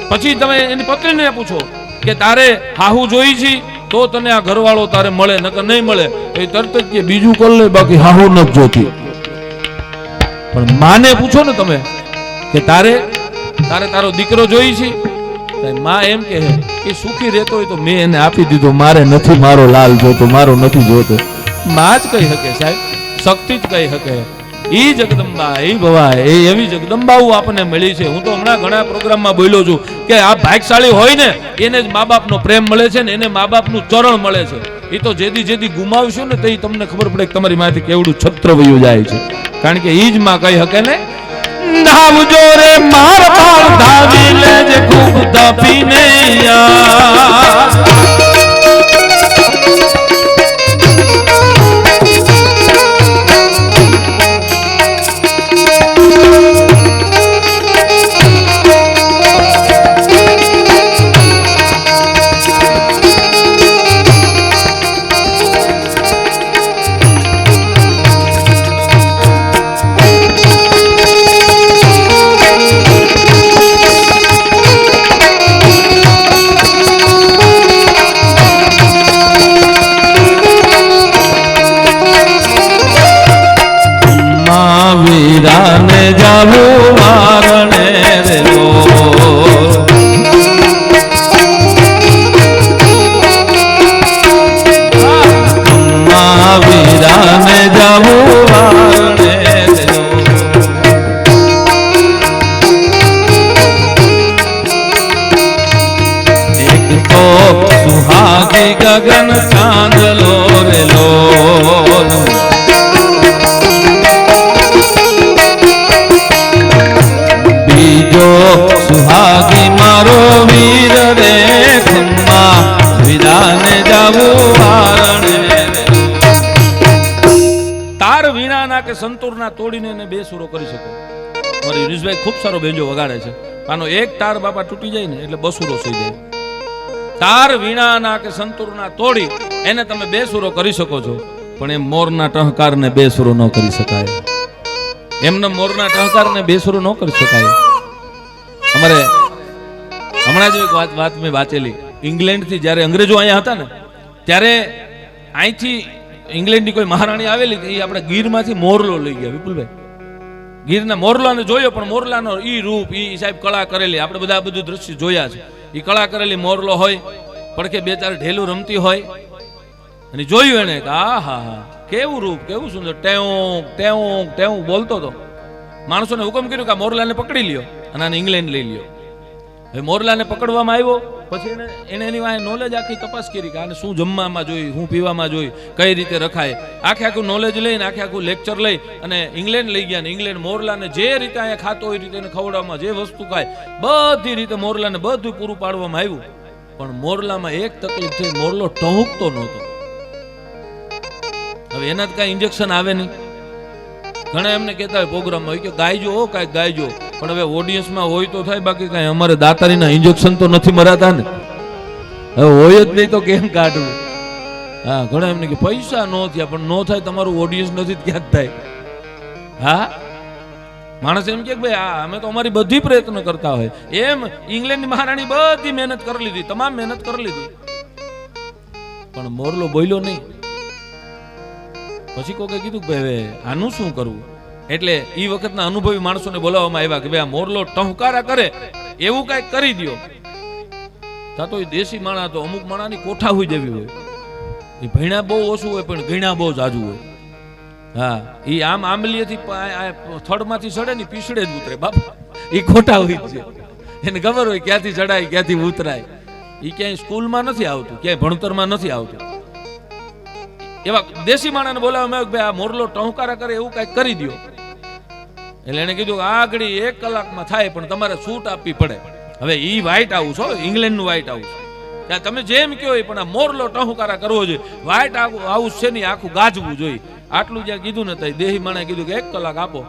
પછી તમે એની પત્નીને પૂછો કે તારે હાહુ જોઈ છે તો તને આ ઘરવાળો તારે મળે, નકર નહીં મળે. એ તરત જ કે બીજું કર લે, બાકી હાહુ નથી જોતી. પણ માને પૂછો ને તમે કે તારે તારો દીકરો જોઈ છે, માં એમ કહે કે સુખી રહેતો હોય તો મેં એને આપી દીધો, મારે નથી મારો લાલ જોતો, મારો નથી જોતો. માં જ કહી શકે સાહેબ, શક્તિ જ કહી શકે. ઈ જગદંબા, ઈ ભવા, એ એવી જગદંબાઓ આપણને મળી છે. હું તો હમણાં ઘણા પ્રોગ્રામમાં બોલ્યો છું કે આ ભાગશાળી હોય ને એને જ મા બાપનો પ્રેમ મળે છે ને એને મા બાપનું ચરણ મળે છે. એ તો જેદી ગુમાવશો ને તે તમને ખબર પડે કે તમારી માંથી કેવડું છત્ર વયું જાય છે. કારણ કે ઈ જ માં કહી શકે ને, ધાવજો રે માર પાર ધાવી લેજે ખૂબ ધાપીને યાર. વીરાને જાવું મારણે રે લો, વીરાને જાવું મારણે રે લો. એક તો સુહાગી ગગન ચાંદલો રે લો, સુહાગી મારો વીર રે ખમ્મા વિરાને જાવું વારણે. તાર વીણાના કે સંતૂરના તોડીને એને 2 સુરો કરી શકો. મારી યુનિસભાઈ ખૂબ સારો બેંજો વગાડે છે, આનો એક તાર બાપા તૂટી જાય ને એટલે 2 સુરો થઈ જાય. તાર વીણાના કે સંતૂરના તોડી એને તમે 2 સુરો કરી શકો છો, પણ એ મોરના ટહકારને 2 સુરો ન કરી શકાય. એમને મોરના ટહકારને 2 સુરો ન કરી શકાય. અમારે હમણાં જ એક વાત મેં વાંચેલી, ઇંગ્લેન્ડથી જ્યારે અંગ્રેજો અહીંયા હતા ને ત્યારે અહીંથી ઇંગ્લેન્ડની કોઈ મહારાણી આવેલી, એ આપણે ગીરમાંથી મોરલો લઈ ગયા. વિપુલભાઈ ગીરના મોરલાને જોયો, પણ મોરલાનો ઈ રૂપ, ઈ સાહેબ કળા કરેલી, આપણે બધા બધું દ્રશ્ય જોયા છે. એ કળા કરેલી મોરલો હોય, પડખે 2-4 ઢેલું રમતી હોય, અને જોયું એને કે આ હા હા કેવું રૂપ, કેવું સુંદર, ટેવું ટેવું ટેવું બોલતો હતો. માણસોને હુકમ કર્યો કે આ મોરલાને પકડી લ્યો અને આને ઇંગ્લેન્ડ લઈ લ્યો. હવે મોરલાને પકડવામાં આવ્યો પછી એને એની વાંહે નોલેજ આખી તપાસ કરી કે આને શું જમવામાં જોઈ, શું પીવામાં જોઈ, કઈ રીતે રખાય, આખું નોલેજ લઈને આખું લેક્ચર લઈ અને ઇંગ્લેન્ડ લઈ ગયા. ને ઇંગ્લેન્ડ મોરલાને જે રીતે અહીંયા ખાતો હોય રીતે એને ખવડાવવામાં, જે વસ્તુ ખાય બધી રીતે મોરલાને બધું પૂરું પાડવામાં આવ્યું. પણ મોરલામાં એક તકલીફ થઈ, મોરલો ટહુકતો નહોતો. હવે એના જ કાંઈ ઇન્જેક્શન આવે નહીં. ઘણા એમને કહેતા હોય પ્રોગ્રામમાં હોય કે ગાયજો હો કાંઈક ગાયજો, પણ હવે ઓડિયન્સમાં હોય તો થાય, બાકી કાંઈ અમારે દાતારીના ઇન્જેક્શન તો નથી મરાતા ને. હવે હોય જ નહીં તો કેમ કાઢવું? હા, ઘણા એમને કે પૈસા ન થયા, પણ ન થાય તમારું ઓડિયન્સ નથી ક્યાં જ થાય. હા, માણસ એમ કે ભાઈ અમે તો અમારી બધી પ્રયત્ન કરતા હોય. એમ ઇંગ્લેન્ડની મહારાણી બધી મહેનત કરી લીધી, તમામ મહેનત કરી લીધી, પણ મોરલો બોલ્યો નહીં. પછી કોકે કીધું કે ભાઈ આનું શું કરવું? એટલે એ વખતના અનુભવી માણસોને બોલાવવામાં આવ્યા કે ભાઈ આ મોરલો ટહુકારા કરે એવું કાંઈક કરી દો. તો એ દેશી માણા તો અમુક માણાની કોઠા હોય જેવી હોય, એ ભણ્યા બહુ ઓછું હોય પણ ગણ્યા બહુ જાજુ હોય. હા, એ આમ આંબલીએથી થડમાંથી ચડે ને પીછડે જ ઉતરે બાપા, એ ખોટા હોય છે. એને ખબર હોય ક્યાંથી ચડાય ક્યાંથી ઉતરાય. એ ક્યાંય સ્કૂલમાં નથી આવતું, ક્યાંય ભણતરમાં નથી આવતું. એવા દેશી માણસને બોલાવવામાં આવ્યું કે ભાઈ આ મોરલો ટહુકારા કરે એવું કાંઈક કરી દો. એટલે એને કીધું આગળ 1 કલાકમાં થાય, પણ તમારે છૂટ આપવી પડે. હવે ઈ વ્હાઇટ હાઉસ હો, ઇંગ્લેન્ડનું વ્હાઇટ હાઉસ, ત્યાં તમે જેમ કહો પણ આ મોરલો ટહુકારા કરવો જોઈએ. વ્હાઇટ હાઉસ છે ને આખું ગાજવું જોઈએ. આટલું જ્યાં કીધું ને ત્યાં દેશી માણસે કીધું કે 1 કલાક આપો.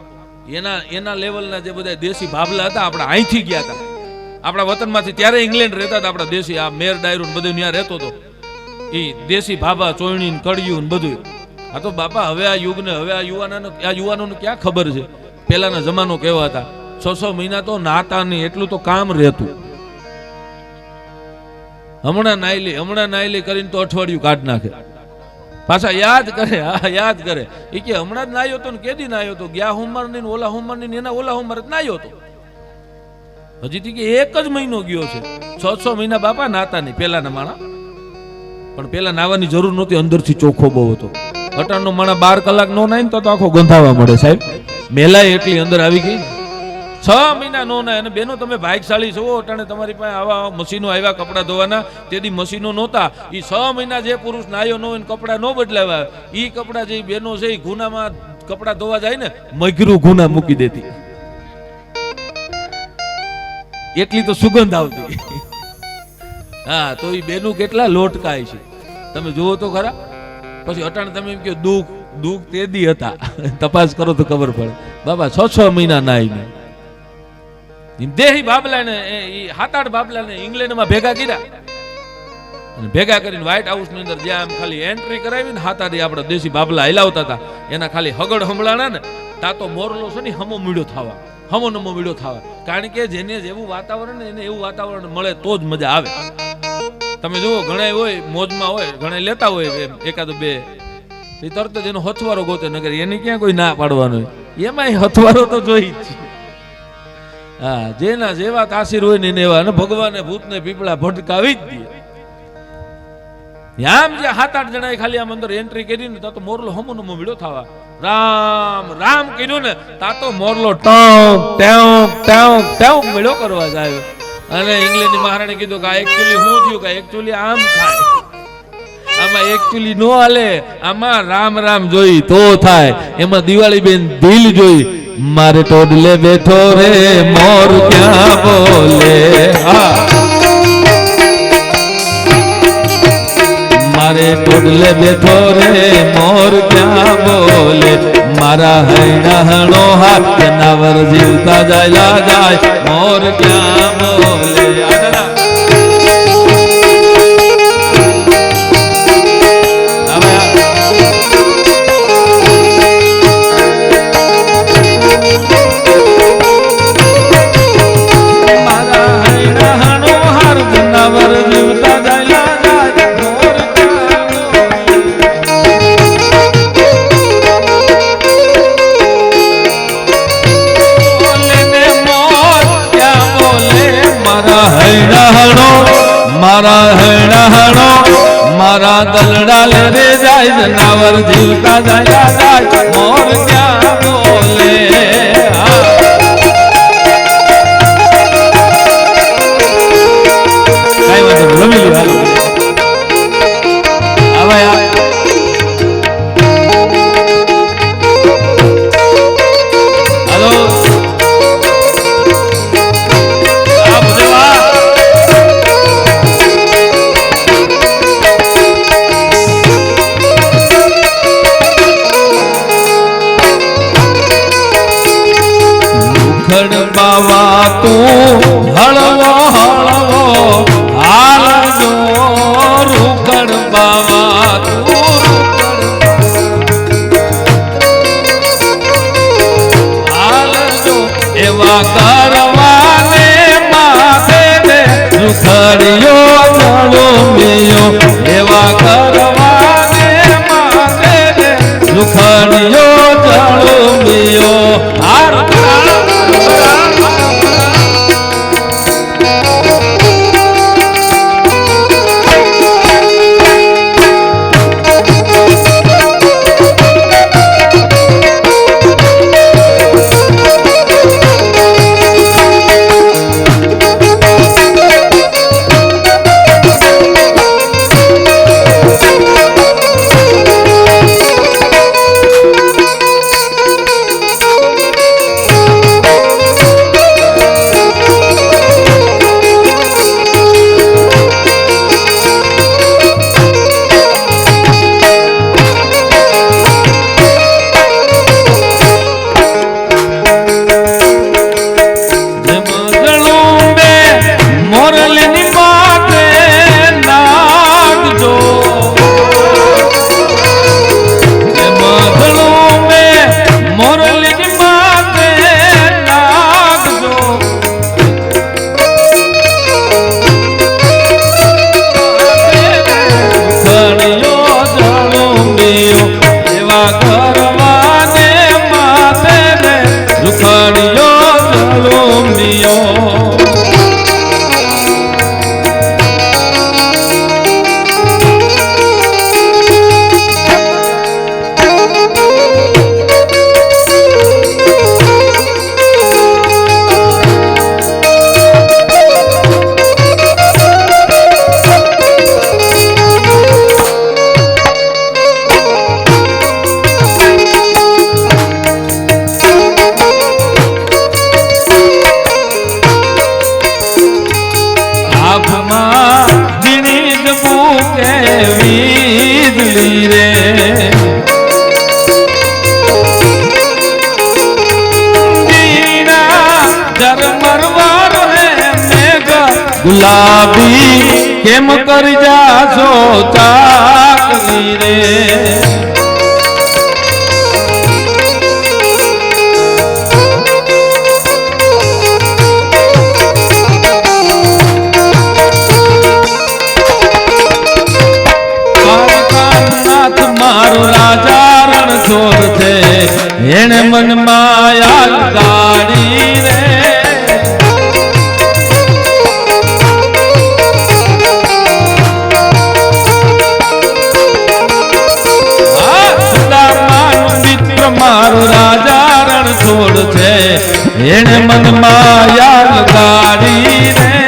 એના લેવલના જે બધા દેશી ભાભલા હતા, આપણે અહીંથી ગયા હતા આપણા વતનમાંથી, ત્યારે ઇંગ્લેન્ડ રહેતા હતા આપણા દેશી, આ મેર ડાયરું બધું ત્યાં રહેતો હતો. એ દેશી ભાભા ચોયણી કડિયું ને બધું. આ તો બાપા હવે આ યુગને, હવે આ યુવાનોને ક્યાં ખબર છે? પહેલાના જમાનો કેવા હતા, 6 મહિના તો નાતા નહીં એટલું તો કામ રહેતું. હમણાં નાઈ લે કરીને તો અઠવાડિયું કાઢ નાખે. પાછા યાદ કરે, હા યાદ કરે. એ કે હમણાં જ નાયો તો ને કેદી નાયો તો, ગયા હોમવાર ની ઓલા હોમવાર ની એના ઓલા હોમવાર જ નાયો તો. હજી કે 1 જ મહિનો ગયો છે. 6 મહિના બાપા નાતા નહીં પેલાના માણા. પણ પેલા નાવાની જરૂર નહોતી, અંદરથી ચોખ્ખો બહુ હતો. અટાણનો માણા 12 કલાક નો નાય ને તો આખો ગંધાવા મળે સાહેબ. મેલાય એટલી અંદર આવી ગઈ. 6 મહિના નો નાય. અને બેનો તમે ભાગ્યશાળી છો, અટાણે તમારી પાસે આવા મશીનો આવ્યા કપડા ધોવાના. તેથી મશીનો નહોતા. એ 6 મહિના જે પુરુષ નાયો ન હોય કપડા ન બદલાવ્યા, એ કપડા જે બેનો છે એ ગુનામાં કપડા ધોવા જાય ને, મગરું ગુના મૂકી દેતી. એટલી તો સુગંધ આવતી. હા, તો એ બેનું કેટલા લોટકાય છે તમે જુઓ તો ખરા. પછી અટાણે તમે એમ કહો દુઃખ તેદી હતા, તપાસ કરો તો ખબર પડે. બાબા 6 મહિના નાઈ ને દેહી બાબલાને, 7-8 બાબલાને ઇંગ્લેન્ડમાં ભેગા કર્યા. અને ભેગા કરીને વ્હાઇટ હાઉસ ની અંદર જ્યાં ખાલી એન્ટ્રી કરાવી ને, 7-8 આપણા દેશી બાબલા હલાવતા હતા, એના ખાલી હગડ હંભળાણા ને તા તો મોરલો છે ને હમો મીડો થવા. કારણ કે જેને જેવું વાતાવરણ એને એવું વાતાવરણ મળે તો જ મજા આવે. તમે જુઓ ઘણા હોય મોજમાં હોય, ઘણા લેતા હોય એકાદ બે, એ તરત જ એનો હથવારો ગોતે. નગર એની ક્યાં કોઈ ના પાડવાનો હોય, એમાં હથવારો તો જોઈ જ. હા, જેના જેવા તાસીર હોય ને એવા. અને ભગવાને ભૂતને પીપળા ભટકાવી જ દે. આમ જે 7-8 જણાએ ખાલી આમ અંદર એન્ટ્રી કરી ને તો મોરલો હમો વિડો થવા. રામ રામ કીધું ને તા તો મોરલો ટેવ મેળો કરવા જાય. અને ઇંગ્લેન્ડની મહારાણી કીધું કે એકચ્યુઅલી શું થયું, કે એકચ્યુઅલી આમ થાય, આમાં એકચ્યુઅલી નો હાલે, આમાં રામ રામ જોઈ તો થાય. એમાં દિવાળી બેન દિલ જોઈ, મારે ટોડલે બેઠો રે મોર ક્યાં બોલે. હા, મારે ટોડલે બેઠો રે મોર ક્યાં બોલે. મારા હૈણા હણો હાથ જનાવર જીવતા જાય મોર ક્યાં બોલે. મારા હૈણા હણો હાર જનાવર જીવતા જાય મારા હૈણા મારા દલડા લે રે જાય જનાવર જીવતા જાય મોર ક્યાં બોલે. બાવા તું હળવો હળવો હાલજો રૂખડ બાવા તું હાલજો એવા કરવાને માથે ને રૂખડિયો ચડો મિયો એવા કરવાને માથે ને રૂખડિયો ચડો મિયો ગુલાબી કેમ કરી જાશો ચાકરી રે નાથ મારો રાજા રણ છોડ છે એને મન માયા ગાડી રે મારો રાજા રણ છોડ છે એને મન માયા ગાડી રે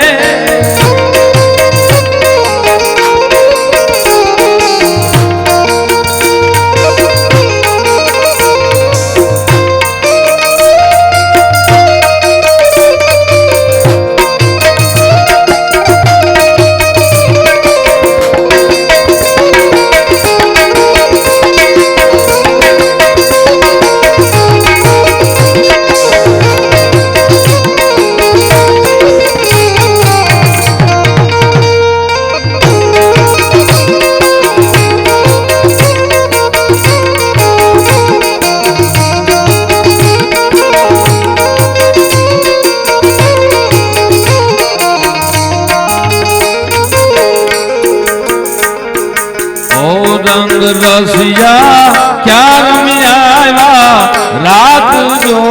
રસિયા ક્યાં રમી આવ્યા રાત જો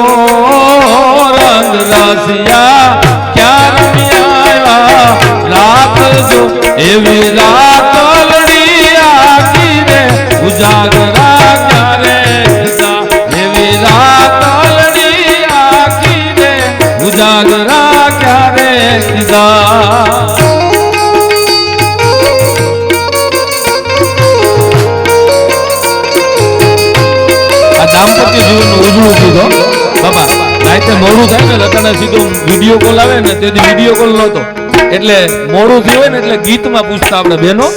રંગ રસિયા ક્યાં રમી આવ્યા રાત જો એવી રાત લડી આખી રે ઉજાગરા ક્યારે એવી રાત લડી આખી રે ઉજાગરા ક્યારે સીધા દાંપત્ય જીવન ઉજળું કીધો બાબા રાતે મોડું થાય ને લતાને સીધો વિડીયો કોલ આવે ને તેથી વિડીયો કોલ નહોતો એટલે મોડું થયું હોય ને એટલે ગીતમાં પૂછતા આપણે બહેનો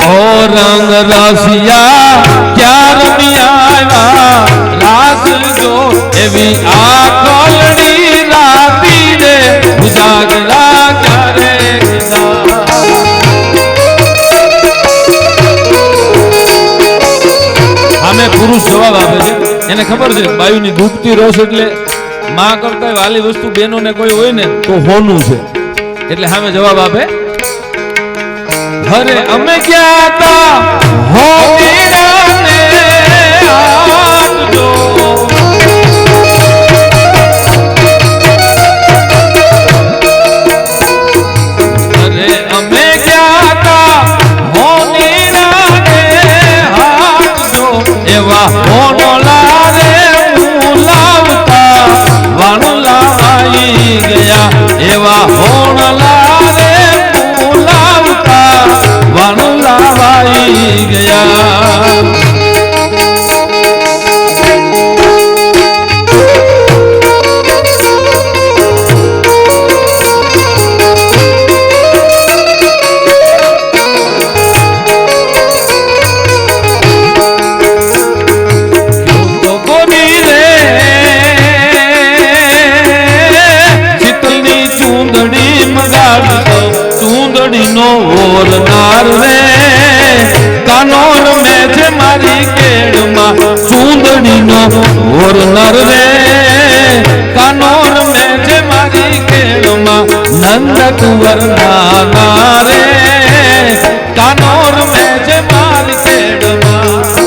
ઓ રંગ રસિયા ક્યાં રમ્યા રાસ જો એવી આ કોલડી રાતી રે ઉજાગરા ક્યારે કીધા આમે પુરુષ જવાબ આપે છે એને ખબર છે બાયુની દુખતી રસ એટલે માં કરતા વાલી વસ્તુ બેનોને કોઈ હોય ને તો હોનું છે એટલે સામે જવાબ આપે હરે અમે ગયા તા હો વીરાને આપજો હરે અમે ગયા તા હો વીરાને આપજો એવા હોનોલા રે મુલાવતા વાણલા આવી ગયા એવા હોનલા રે મુલાવતા વાણલા આવી ગયા ઓરનાર રે કાનોર મેં છે મારી કેડમાં ચૂંદડીનો ઓરનાર રે કાનોર મેં છે મારી કેડમાં નંદ કુંવર નાના રે કાનોર મેં છે મારી કેડમાં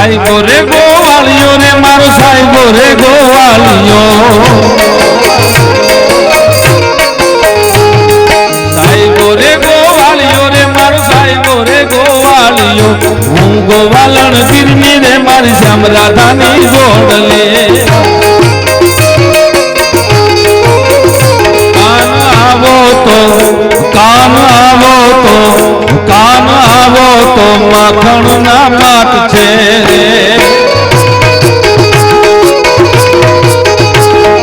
સાઈબો રે ગોવાળિયો રે મારો સાઈબો રે ગોવાળિયો સાઈબો રે ગોવાળિયો રે મારો સાઈબો રે ગોવાળિયો હું ગોવાલણ ગીરની રે મારી શ્યામ રાધાની જોડલે કાન આવો તો કાન આવો તો કાન આવો તો માખણ ના માટ છે રે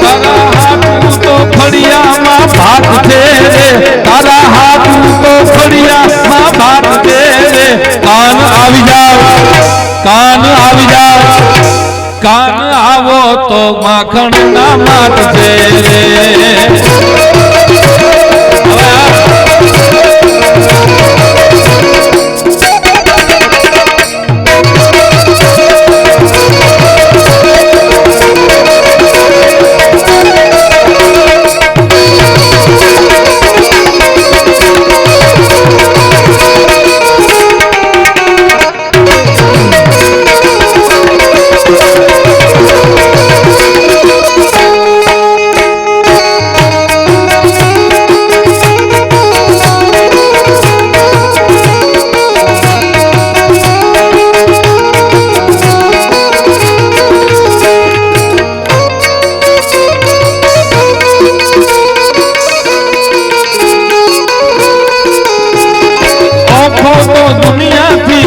તારા હાથ તો ફળિયામાં ભાત છે રે તારા હાથ તો ફળિયામાં ભાત છે રે કાન આવી જાવ કાન આવી જાવ કાન આવો તો માખણ ના માટ છે રે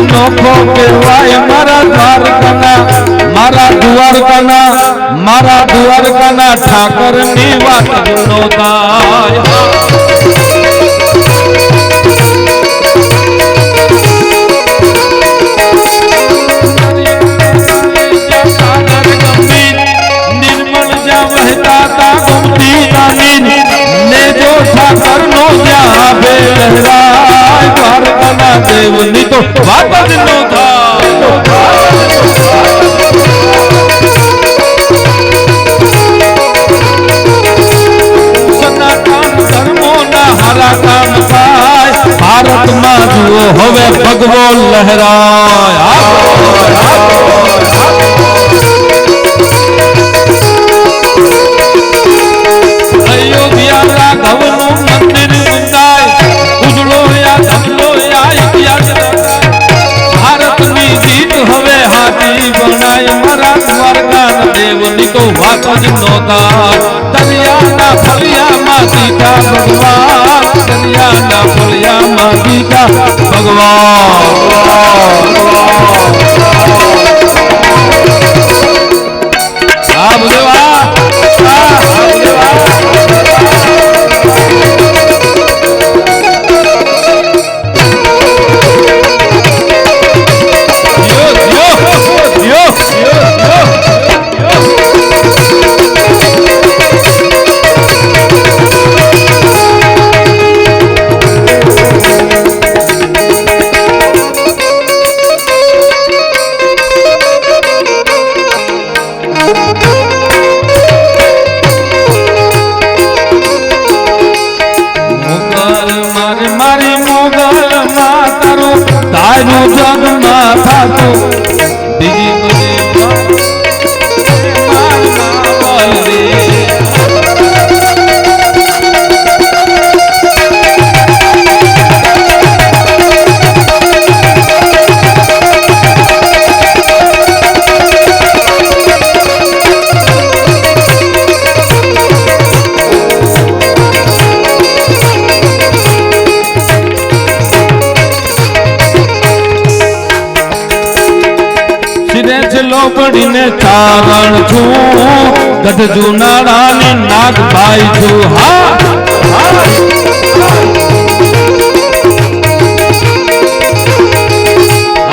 નોખો કહેવાય મારા દ્વારકાના ઠાકરની વાત નો થાય નિર્મળ જ્યાં વહેતા તા ગમતી નાની ને જો ઠાકર નો જ્યાં બે લહેરાય દ્વારકાના દેવની તો વાત જ નો થાય સનાતન ધર્મોના હારા કામ થાય ભારતમાં ભગવો લહેરાય. અયોધ્યા રાઘવનું મંદિર બંધાય, ઉજળો યા ધમલો યા ઇતિહાસ ભારતની જીત હવે હાથી બનાય. મારા દ્વારકા દેવની તો વાત જ નહોતા. દરિયાના ફળિયામાં દીધા ભગવાન, દરિયાના ફળિયામાં દીધા ભગવાન. આ ભગવાન તારું જગમાં થાતું બીજી બધી લોબડીને ચારણ છું, ગઢ જુનાળાની નાગભાઈ છું.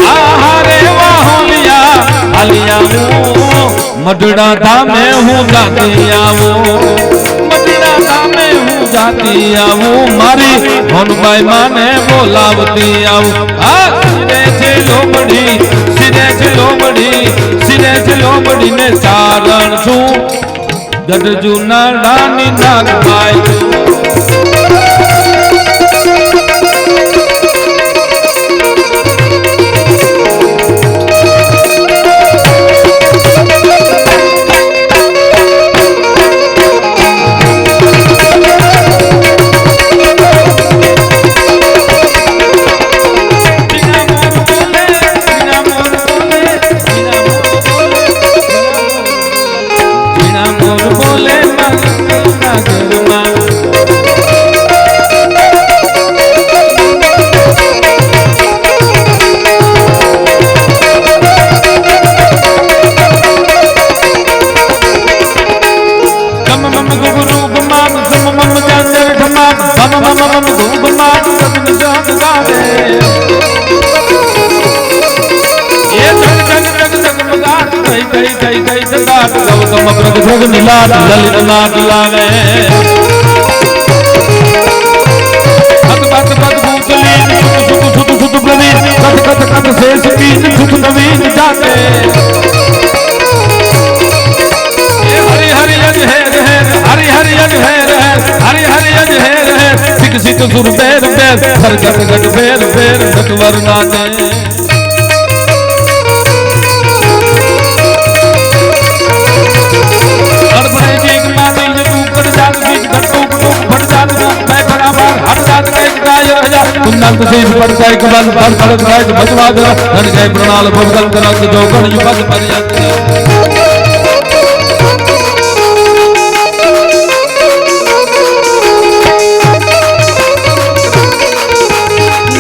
હા રે વાહોલિયા હાલિયા મઢડા ધામે હું જાતી આવું, મઢડા ધામે હું જાતી આવું. મારી હોનબાઈ માને બોલાવતી આવું. આ સિરે છે લોબડી, સિરે છે લોબડી, સિરે છે લોબડી ને ચારણ છું, ગઢ જુનાળાની નાગભાઈ છું. લલિત નાથ લાવે शेष कीन सुख नवीन जाते हरि हरि अज है हरि हरि अज है हरि हरि अज है विकसित सुर बेर बेर हर गट गट बेर बेर नटवर नाचे कुंदन शीश पर जाय कबल पर खड़क जाय बचवा दे धन गए प्रणाल भगवान करत जो गण युगत पर जाते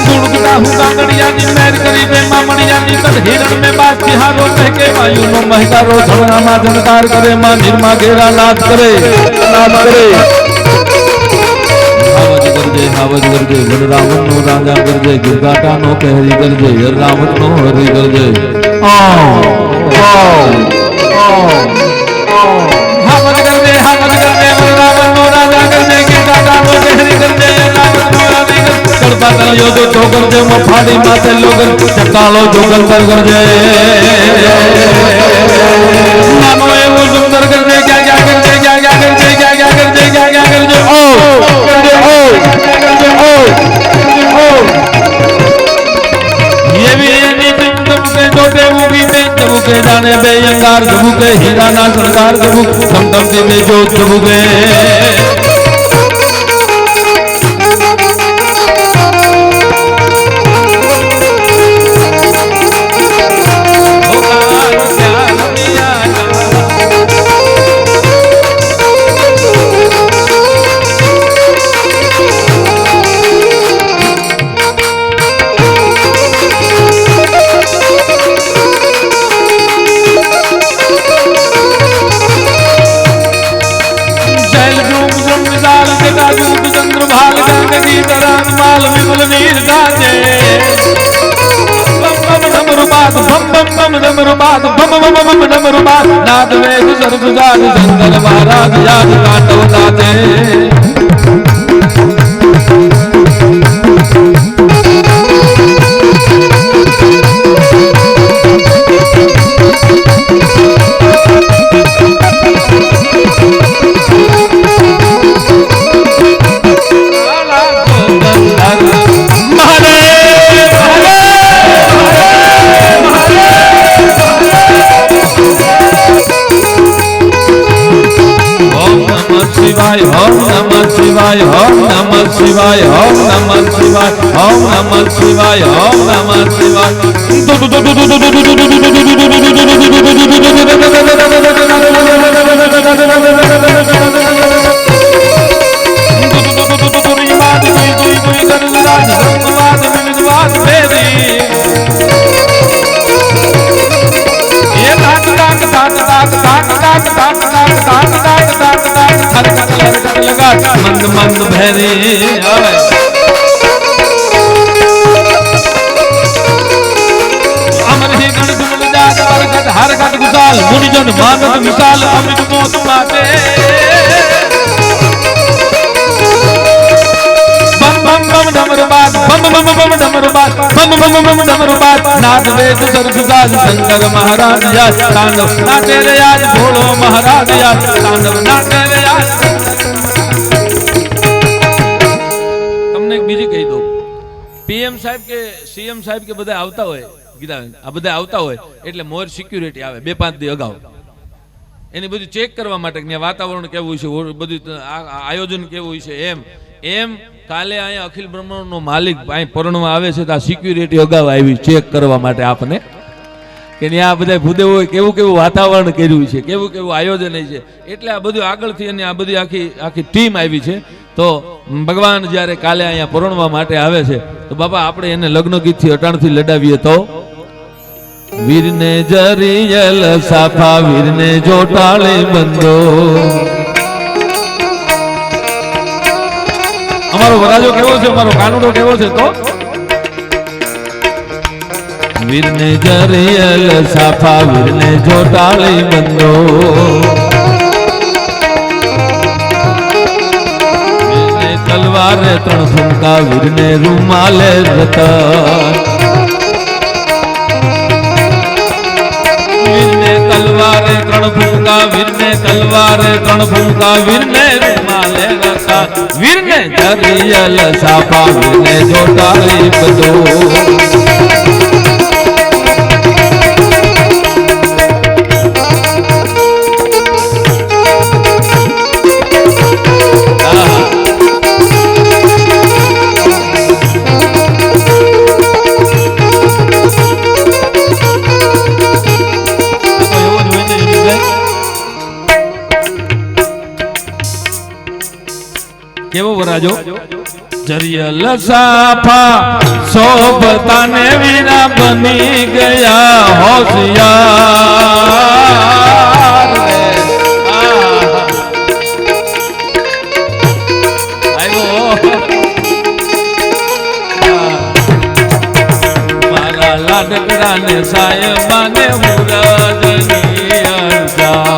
गुड़गुड़ा हुआ गड़िया नी मेर करी बे मामड़िया नी कद हिरण में बात तिहारो कह के वायु नो महकारो झमना मा जनकार करे मां निर्मा घेरा नाद करे हावज करजे बलरावण नो राजा करजे गिरगाटा नो कहरी करजे रावण नो हरि करजे हावज करजे बलरावण नो राजा करजे गिरगाटा नो कहरी करजे रावण नो हरि करजे कड़पा तलियो तो ठोकर जे मो फाड़ी माथे लोगन चकालो जोगल कर करजे नानो एवो सुंदर करजे क्या क्या करजे ओ ના શણગાર કરવું ધમધમતી ને જોત જબુગે नाद वेद सरसुजान शंकर महाराज याद कांडव नाचे शिवाय ओम नमः शिवाय ओम नमः शिवाय ओम नमः शिवाय ओम नमः शिवाय ओम नमः शिवाय मंद मंद भैरे अमर ही गण जुमल जात हरकत हरकत गुसाल मुनिजन मानव विशाल अमित मोत माते बम बम बम डमरुबाद बम बम बम डमरुबाद बम बम बम डमरुबाद नाद वेद सरसुजान शंकर महाराज या तांडव नाटे रे आज भोलो महाराज या तांडव नाटे रे आज બીજી કહી દઉં પીએમ સાહેબ કે સીએમ સાહેબ કે બધા આવતા હોય ગીતા આ બધા આવતા હોય એટલે મોર સિક્યુરિટી આવે 2-5 દી અગાઉ એની બધું ચેક કરવા માટે કે વાતાવરણ કેવું છે બધું આયોજન કેવું છે એમ કાલે અહીંયા અખિલ બ્રહ્માંડનો માલિક અહીં પરણવા આવે છે તો આ સિક્યુરિટી અગાઉ આવી ચેક કરવા માટે આપને કે ત્યાં બધા ભૂદેવો કેવું કેવું વાતાવરણ કર્યું છે કેવું કેવું આયોજન છે એટલે આ બધું આગળથી અને આ બધી આખી ટીમ આવી છે તો ભગવાન જ્યારે કાલે અહીંયા પરણવા માટે આવે છે તો બાપા આપણે એને લગ્ન ગીતથી અટાણથી લડાવીએ તો વીરને જરિયલ સાફા વીરને જોટાળે બંધો અમારો વરાજો કેવો છે અમારો કાનુડો કેવો છે તો વીરને જરિયલ સાફા વીરને જોટાળે બંધો તલવારે 3 ફૂંકા વીરને રૂમાલે રતન વીરને તલવારે 3 ફૂંકા વીરને તલવારે 3 ફૂંકા વીરને રૂમાલે રતન વીરને જરિયલ સાફા વીરને જોટાળી બધો કેવો વરાજો જરિયલ સાફા સોબતાને વીરા બની ગયા હોશિયાર મારા લાડકડાને સાયબાને મુરાજની અરજા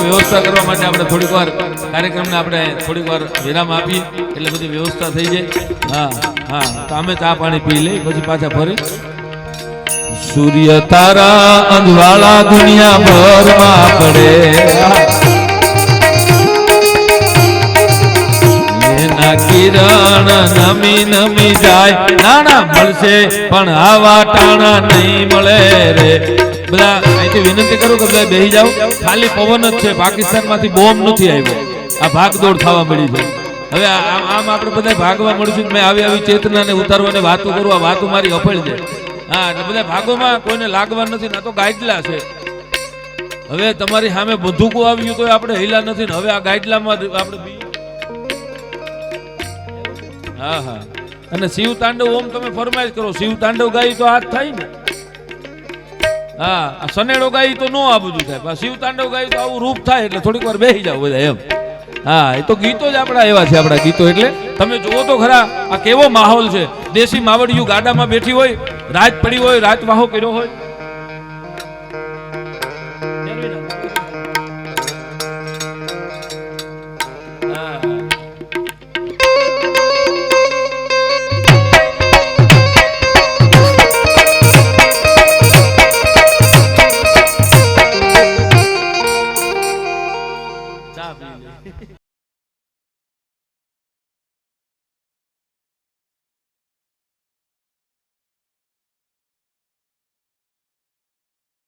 વ્યવસ્થા કરવા માટે આપણે થોડીક વાર કાર્યક્રમને આપણે થોડીક વાર વિરામ આપીએ એટલે બધી વ્યવસ્થા થઈ જાય હા તો અમે ચા પાણી પી લઈ પછી પાછા ફરી સૂર્ય તારા અંજવાળા દુનિયા ભરમાં પડે ના કિરણ નમી નમી જાય નાણા મળશે પણ આવા ટાણા નહીં મળે રે બધા અહીંથી વિનંતી કરું કે બધા બેસી જાઓ ખાલી પવન જ છે પાકિસ્તાનમાંથી બોમ્બ નથી આવ્યો આ ભાગદોડ થવા મળી છે હવે આમ આપણે બધા ભાગવા મળશું મેં આવી ચેતનાને ઉતારવાને વાતો કરું આ વાતો મારી અફળ છે હા એટલે બધા ભાગોમાં કોઈને લાગવા નથી ના તો ગાઈડલા છે હવે તમારી સામે બંદૂકો આવ્યું તો આપણે હિલા નથી ને હવે આ ગાઈડલામાં આપણે હા હા અને શિવ તાંડવ ઓમ તમે ફરમાઈશ કરો શિવ તાંડવ ગાઈ તો હાથ થાય ને હા સનેડો ગાઈ તો નો આ બધું થાય શિવ તાંડવ ગાઈ તો આવું રૂપ થાય એટલે થોડીક વાર બેસી જાવ બધા એમ હા એ તો ગીતો જ આપણા એવા છે આપણા ગીતો એટલે તમે જુઓ તો ખરા આ કેવો માહોલ છે દેશી માવડિયું ગાડામાં બેઠી હોય રાત પડી હોય રાત વાહો કર્યો હોય